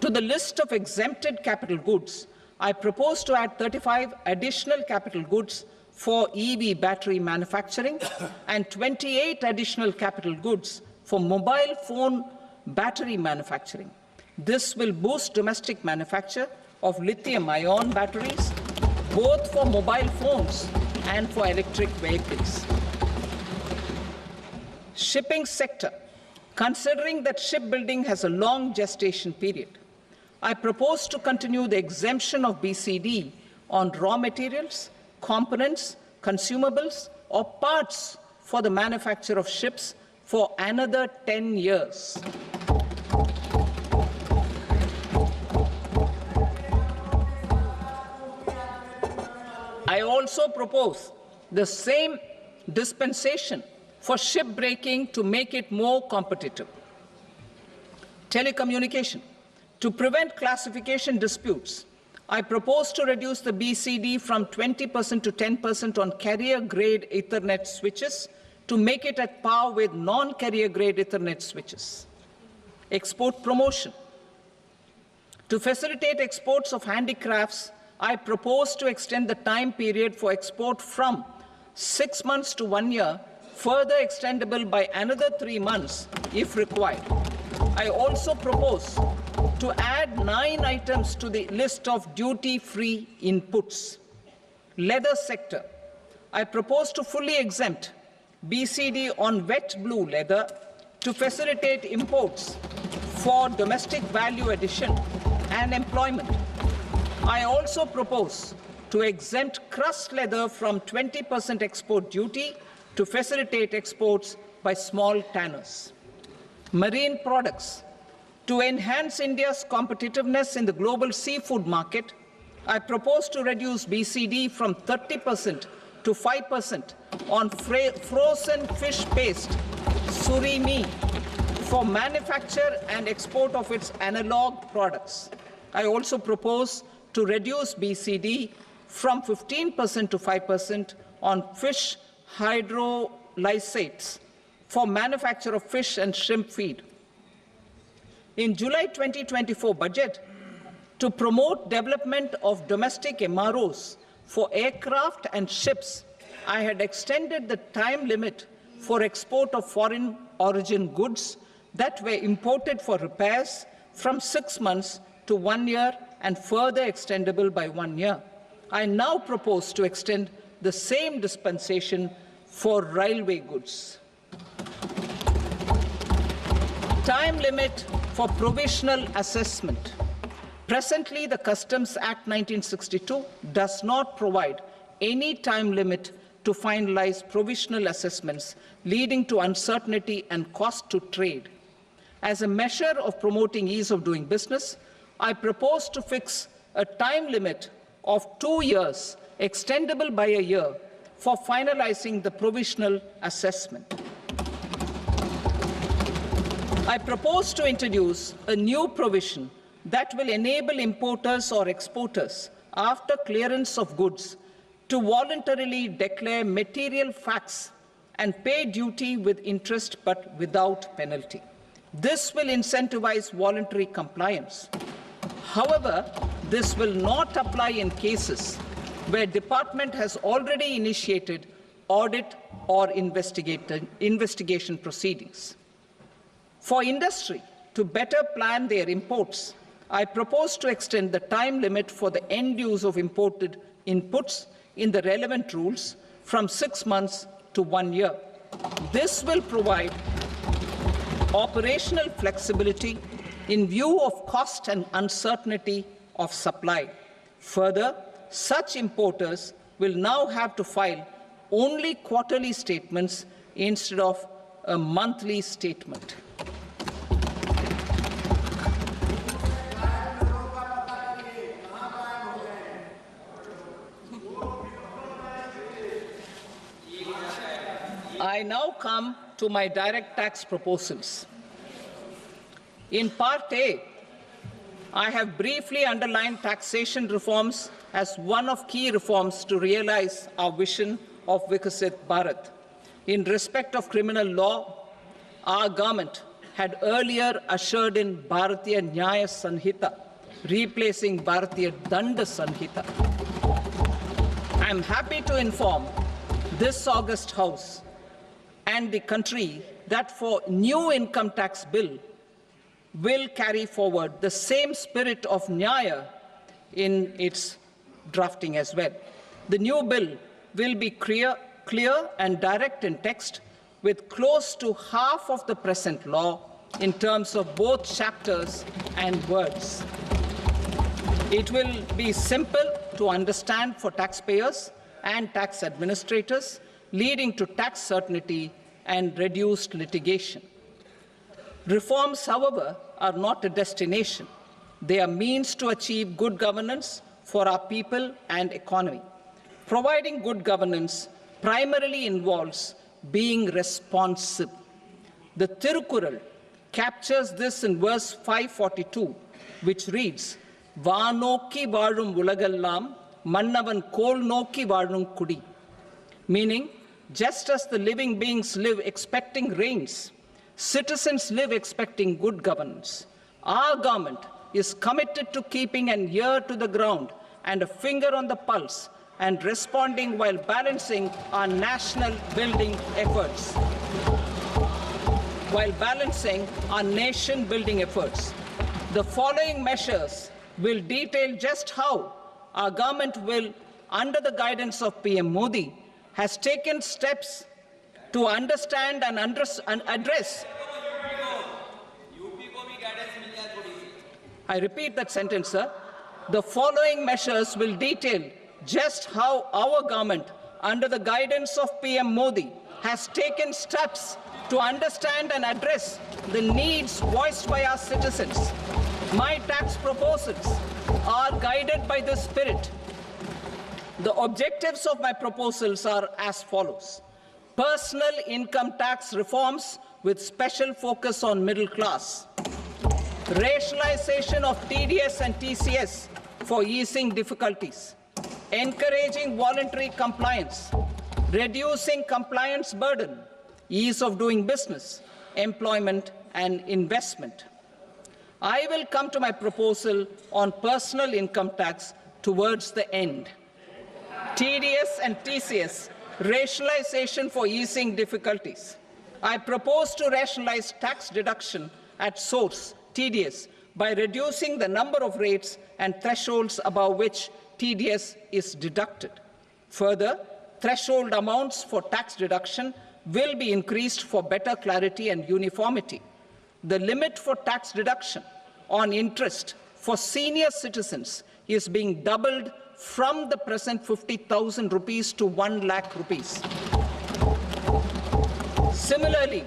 To the list of exempted capital goods, I propose to add 35 additional capital goods for EV battery manufacturing and 28 additional capital goods for mobile phone battery manufacturing. This will boost domestic manufacture of lithium-ion batteries, both for mobile phones and for electric vehicles. Shipping sector. Considering that shipbuilding has a long gestation period, I propose to continue the exemption of BCD on raw materials, components, consumables, or parts for the manufacture of ships for another 10 years. I also propose the same dispensation for shipbreaking to make it more competitive. Telecommunication. To prevent classification disputes, I propose to reduce the BCD from 20% to 10% on carrier-grade Ethernet switches to make it at par with non-carrier-grade Ethernet switches. Export promotion. To facilitate exports of handicrafts, I propose to extend the time period for export from 6 months to 1 year, further extendable by another 3 months if required. I also propose to add 9 items to the list of duty-free inputs. Leather sector. I propose to fully exempt BCD on wet blue leather to facilitate imports for domestic value addition and employment. I also propose to exempt crust leather from 20% export duty to facilitate exports by small tanners. Marine products. To enhance India's competitiveness in the global seafood market, I propose to reduce BCD from 30% to 5% on frozen fish paste, surimi, for manufacture and export of its analog products. I also propose to reduce BCD from 15% to 5% on fish hydrolysates for manufacture of fish and shrimp feed. In July 2024 budget, to promote development of domestic MROs for aircraft and ships, I had extended the time limit for export of foreign origin goods that were imported for repairs from 6 months to 1 year and further extendable by 1 year. I now propose to extend the same dispensation for railway goods. Time limit for provisional assessment. Presently, the Customs Act 1962 does not provide any time limit to finalize provisional assessments, leading to uncertainty and cost to trade. As a measure of promoting ease of doing business, I propose to fix a time limit of 2 years, extendable by a year, for finalizing the provisional assessment. I propose to introduce a new provision that will enable importers or exporters, after clearance of goods, to voluntarily declare material facts and pay duty with interest but without penalty. This will incentivize voluntary compliance. However, this will not apply in cases where department has already initiated audit or investigation proceedings. For industry to better plan their imports, I propose to extend the time limit for the end use of imported inputs in the relevant rules from 6 months to 1 year. This will provide operational flexibility in view of cost and uncertainty of supply. Further, such importers will now have to file only quarterly statements instead of a monthly statement. I now come to my direct tax proposals. In Part A, I have briefly underlined taxation reforms as one of key reforms to realize our vision of Vikasit Bharat. In respect of criminal law, our government had earlier ushered in Bharatiya Nyaya Sanhita, replacing Bharatiya Danda Sanhita. I am happy to inform this august House and the country that for new income tax bill will carry forward the same spirit of Nyaya in its drafting as well. The new bill will be clear and direct in text, with close to half of the present law in terms of both chapters and words. It will be simple to understand for taxpayers and tax administrators, leading to tax certainty and reduced litigation. Reforms, however, are not a destination. They are means to achieve good governance for our people and economy. Providing good governance primarily involves being responsive. The Tirukural captures this in verse 542, which reads, "Vaanokki vaazhum ulagallam, mannavan kol nokki vaazhum kudi," meaning, just as the living beings live expecting rains, citizens live expecting good governance. Our government is committed to keeping an ear to the ground and a finger on the pulse and responding while balancing our national building efforts. The following measures will detail just how our government will, under the guidance of PM Modi, has taken steps to understand and address. I repeat that sentence, sir. The following measures will detail just how our government, under the guidance of PM Modi, has taken steps to understand and address the needs voiced by our citizens. My tax proposals are guided by this spirit. The objectives of my proposals are as follows. Personal income tax reforms with special focus on middle class. Rationalization of TDS and TCS for easing difficulties. Encouraging voluntary compliance. Reducing compliance burden. Ease of doing business, employment and investment. I will come to my proposal on personal income tax towards the end. TDS and TCS, rationalization for easing difficulties. I propose to rationalize tax deduction at source, TDS, by reducing the number of rates and thresholds above which TDS is deducted. Further, threshold amounts for tax deduction will be increased for better clarity and uniformity. The limit for tax deduction on interest for senior citizens is being doubled from the present 50,000 rupees to 1 lakh rupees. Similarly,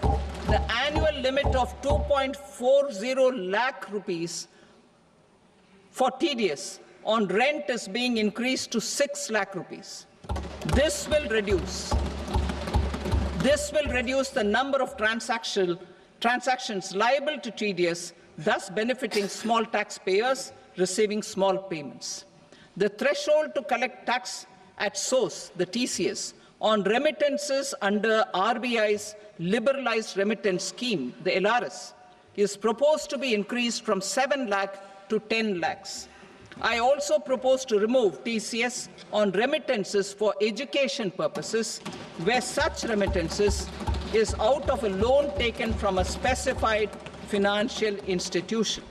the annual limit of 2.40 lakh rupees for TDS on rent is being increased to 6 lakh rupees. This will reduce the number of transactions liable to TDS, thus benefiting small taxpayers receiving small payments. The threshold to collect tax at source, the TCS, on remittances under RBI's liberalized remittance scheme, the LRS, is proposed to be increased from 7 lakh to 10 lakhs. I also propose to remove TCS on remittances for education purposes, where such remittances is out of a loan taken from a specified financial institution.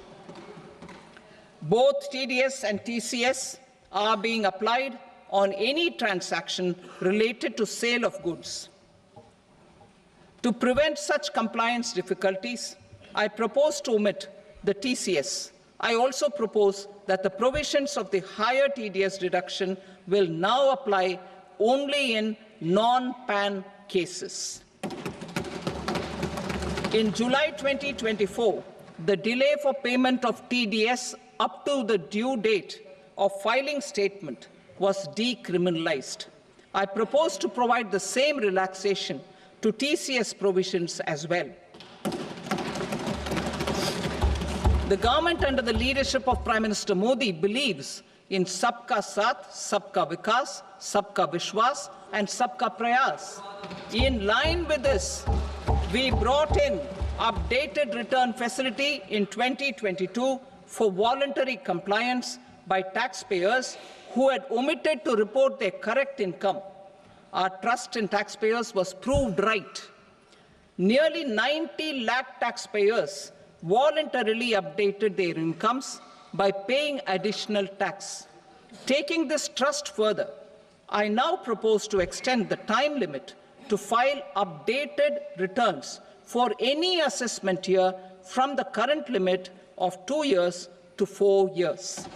Both TDS and TCS are being applied on any transaction related to sale of goods. To prevent such compliance difficulties, I propose to omit the TCS. I also propose that the provisions of the higher TDS deduction will now apply only in non-PAN cases. In July 2024, the delay for payment of TDS up to the due date of filing statement was decriminalized. I propose to provide the same relaxation to TCS provisions as well. The government under the leadership of Prime Minister Modi believes in Sabka Saath, Sabka Vikas, Sabka Vishwas and Sabka Prayas. In line with this, we brought in updated return facility in 2022 for voluntary compliance by taxpayers who had omitted to report their correct income. Our trust in taxpayers was proved right. Nearly 90 lakh taxpayers voluntarily updated their incomes by paying additional tax. Taking this trust further, I now propose to extend the time limit to file updated returns for any assessment year from the current limit of 2 years to 4 years.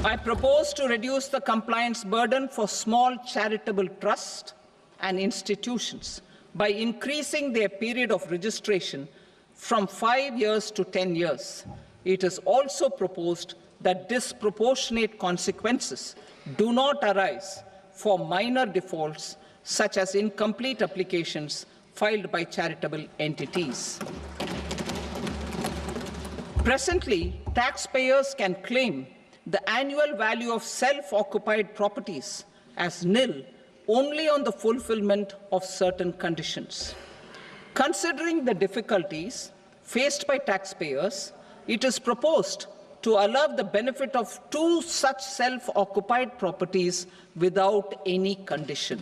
I propose to reduce the compliance burden for small charitable trusts and institutions by increasing their period of registration from 5 years to 10 years. It is also proposed that disproportionate consequences do not arise for minor defaults, such as incomplete applications filed by charitable entities. Presently, taxpayers can claim the annual value of self-occupied properties as nil only on the fulfillment of certain conditions. Considering the difficulties faced by taxpayers, it is proposed to allow the benefit of 2 such self-occupied properties without any condition.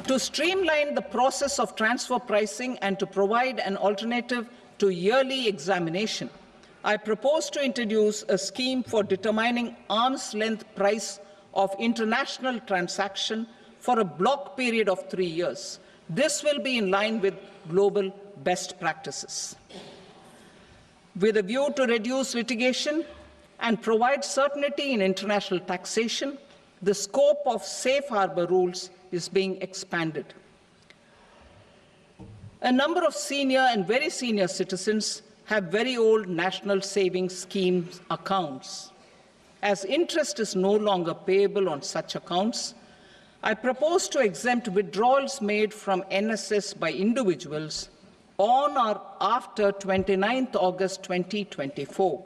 To streamline the process of transfer pricing and to provide an alternative to yearly examination, I propose to introduce a scheme for determining arm's length price of international transaction for a block period of 3 years. This will be in line with global best practices. With a view to reduce litigation and provide certainty in international taxation, the scope of safe harbor rules is being expanded. A number of senior and very senior citizens have very old national savings schemes accounts. As interest is no longer payable on such accounts, I propose to exempt withdrawals made from NSS by individuals on or after 29th August 2024.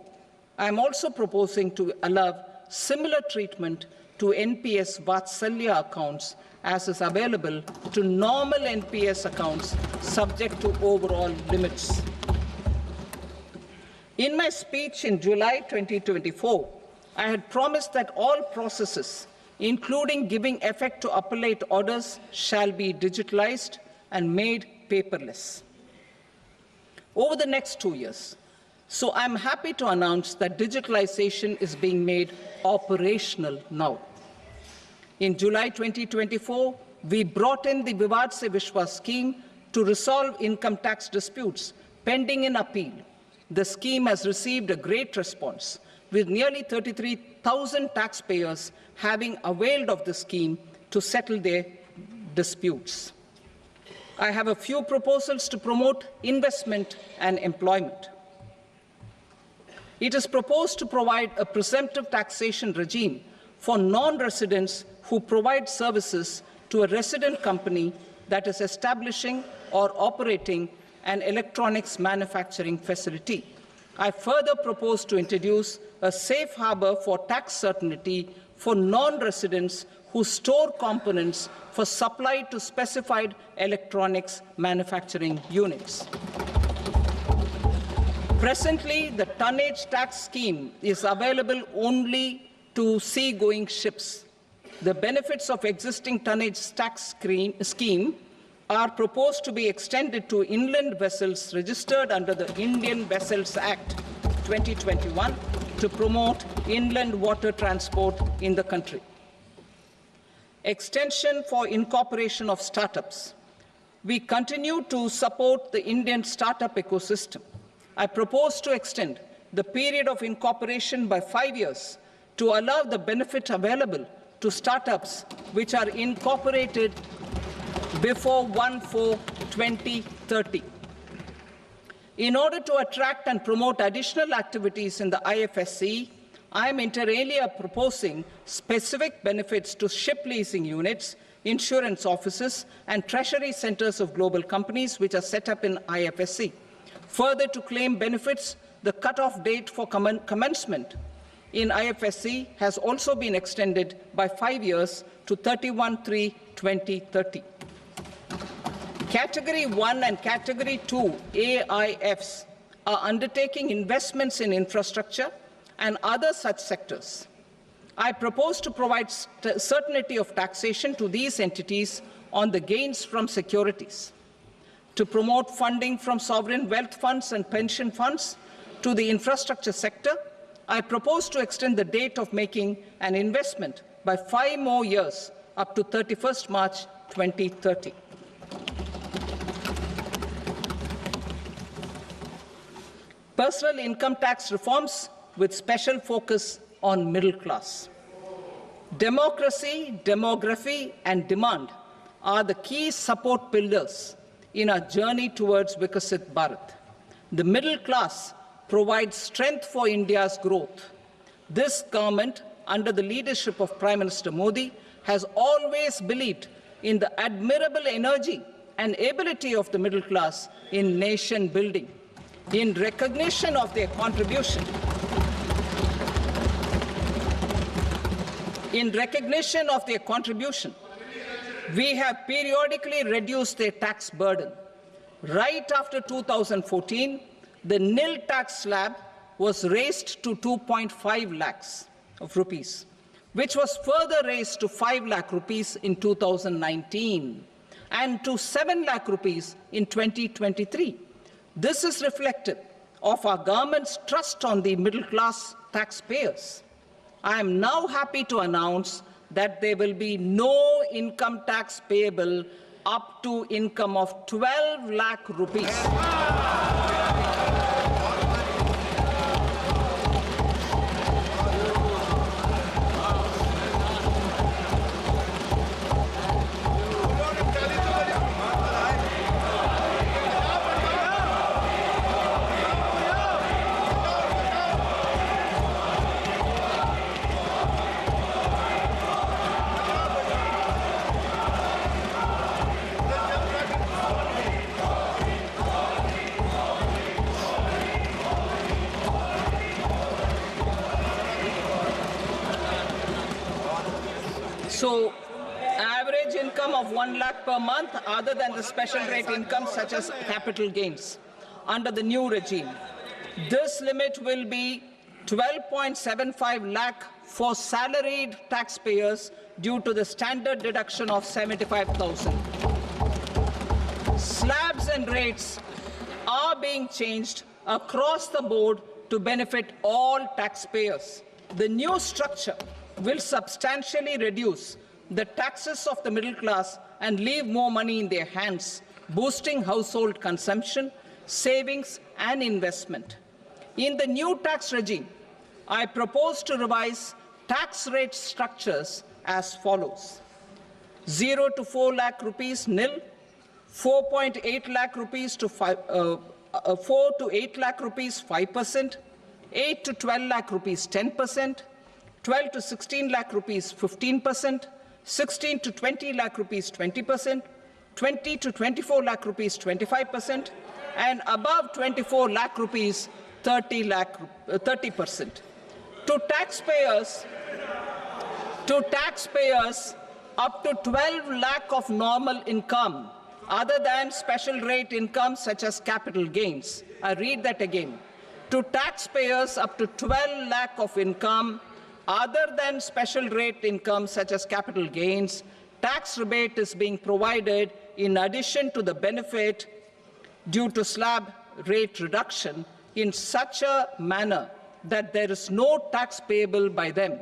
I am also proposing to allow similar treatment to NPS Vatsalya accounts as is available to normal NPS accounts subject to overall limits. In my speech in July 2024, I had promised that all processes, including giving effect to appellate orders, shall be digitalized and made paperless over the next 2 years. So I'm happy to announce that digitalization is being made operational now. In July 2024, we brought in the Vivad Se Vishwas scheme to resolve income tax disputes pending in appeal. The scheme has received a great response, with nearly 33,000 taxpayers having availed of the scheme to settle their disputes. I have a few proposals to promote investment and employment. It is proposed to provide a presumptive taxation regime for non-residents who provide services to a resident company that is establishing or operating an electronics manufacturing facility. I further propose to introduce a safe harbor for tax certainty for non-residents who store components for supply to specified electronics manufacturing units. Presently, the tonnage tax scheme is available only to sea-going ships. The benefits of existing tonnage tax scheme are proposed to be extended to inland vessels registered under the Indian Vessels Act 2021 to promote inland water transport in the country. Extension for incorporation of startups. We continue to support the Indian startup ecosystem. I propose to extend the period of incorporation by 5 years to allow the benefit available to startups which are incorporated before 1/4/2030. In order to attract and promote additional activities in the IFSC, I am inter alia proposing specific benefits to ship leasing units, insurance offices, and treasury centers of global companies which are set up in IFSC. Further, to claim benefits, the cut-off date for commencement in IFSC has also been extended by 5 years to 31/3/2030. Category 1 and Category 2 AIFs are undertaking investments in infrastructure and other such sectors. I propose to provide certainty of taxation to these entities on the gains from securities, to promote funding from sovereign wealth funds and pension funds to the infrastructure sector. I propose to extend the date of making an investment by 5 more years up to 31st March 2030. Personal income tax reforms with special focus on middle class. Democracy, demography, and demand are the key support pillars in our journey towards Vikasit Bharat. The middle class provides strength for India's growth. This government, under the leadership of Prime Minister Modi, has always believed in the admirable energy and ability of the middle class in nation building. In recognition of their contribution, we have periodically reduced their tax burden. Right after 2014, the nil tax slab was raised to 2.5 lakhs of rupees, which was further raised to 5 lakh rupees in 2019 and to 7 lakh rupees in 2023. This is reflective of our government's trust on the middle-class taxpayers. I am now happy to announce that there will be no income tax payable up to income of 12 lakh rupees. So, average income of 1 lakh per month, other than the special rate income such as capital gains, under the new regime. This limit will be 12.75 lakh for salaried taxpayers due to the standard deduction of 75,000. Slabs and rates are being changed across the board to benefit all taxpayers. The new structure will substantially reduce the taxes of the middle class and leave more money in their hands, boosting household consumption, savings, and investment. In the new tax regime, I propose to revise tax rate structures as follows: 0 to 4 lakh rupees nil, 4.8 lakh rupees to 4 to 8 lakh rupees 5%, 8 to 12 lakh rupees 10%, 12 to 16 lakh rupees 15%, 16 to 20 lakh rupees 20%, 20 to 24 lakh rupees 25%, and above 24 lakh rupees 30%. To taxpayers up to 12 lakh of normal income, other than special rate income such as capital gains. I read that again. To taxpayers up to 12 lakh of income, other than special rate income such as capital gains, tax rebate is being provided in addition to the benefit due to slab rate reduction in such a manner that there is no tax payable by them.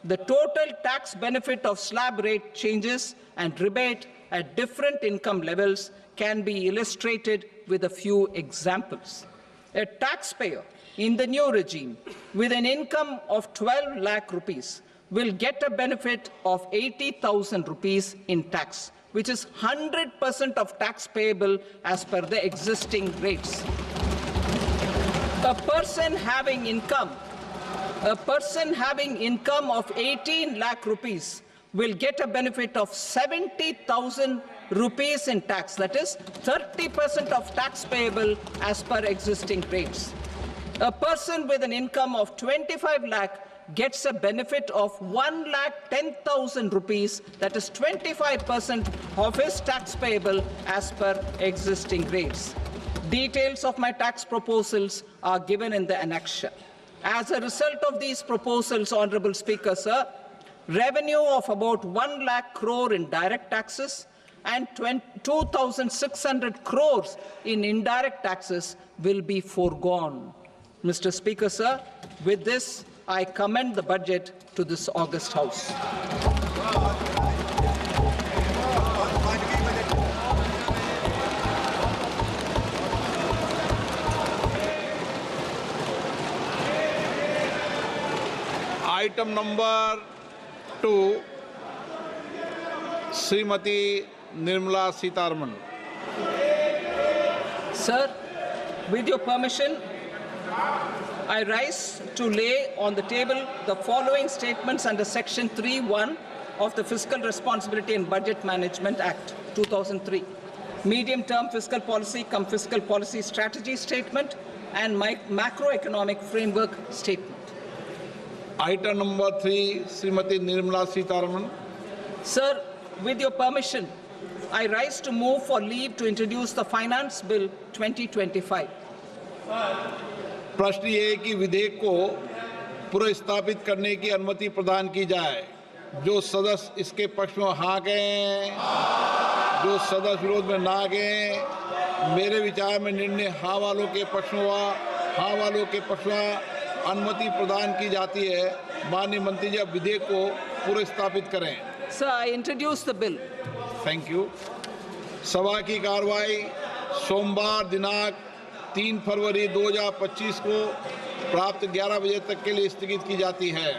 The total tax benefit of slab rate changes and rebate at different income levels can be illustrated with a few examples. A taxpayer in the new regime with an income of 12 lakh rupees will get a benefit of 80,000 rupees in tax, which is 100% of tax payable as per the existing rates. A person having income of 18 lakh rupees will get a benefit of 70,000 rupees in tax, that is 30% of tax payable as per existing rates. A person with an income of 25 lakh gets a benefit of 1,10,000 rupees, that is 25% of his tax payable as per existing rates. Details of my tax proposals are given in the annexure. As a result of these proposals, Honorable Speaker, sir, revenue of about 1 lakh crore in direct taxes and 2,600 crores in indirect taxes will be foregone. Mr. Speaker, sir, with this, I commend the budget to this august House. Item number 2, Srimati Nirmala Sitaraman. Sir, with your permission, I rise to lay on the table the following statements under Section 3(1) of the Fiscal Responsibility and Budget Management Act 2003, medium-term fiscal policy cum fiscal policy strategy statement and macroeconomic framework statement. Item number 3, Srimati Nirmala Sitaraman. Sir, with your permission, I rise to move for leave to introduce the Finance Bill 2025. प्रश्न ये है कि विधेयक को पुनर्स्थापित करने की अनुमति प्रदान की जाए। जो सदस्य इसके पक्ष में हाँ कहें, जो सदस्य विरोध में ना कहें। मेरे विचार में निर्णय हाँ वालों के पक्ष में हुआ, हाँ वालों के पक्ष में अनुमति प्रदान की जाती है। माननीय मंत्री जी, अब विधेयक को पुनर्स्थापित करें। Sir, I introduce the bill. Thank you. सभा की कार्रवाई सोमवार दिनांक 3 फरवरी 2025 को प्राप्त 11 बजे तक के लिए स्थगित की जाती है।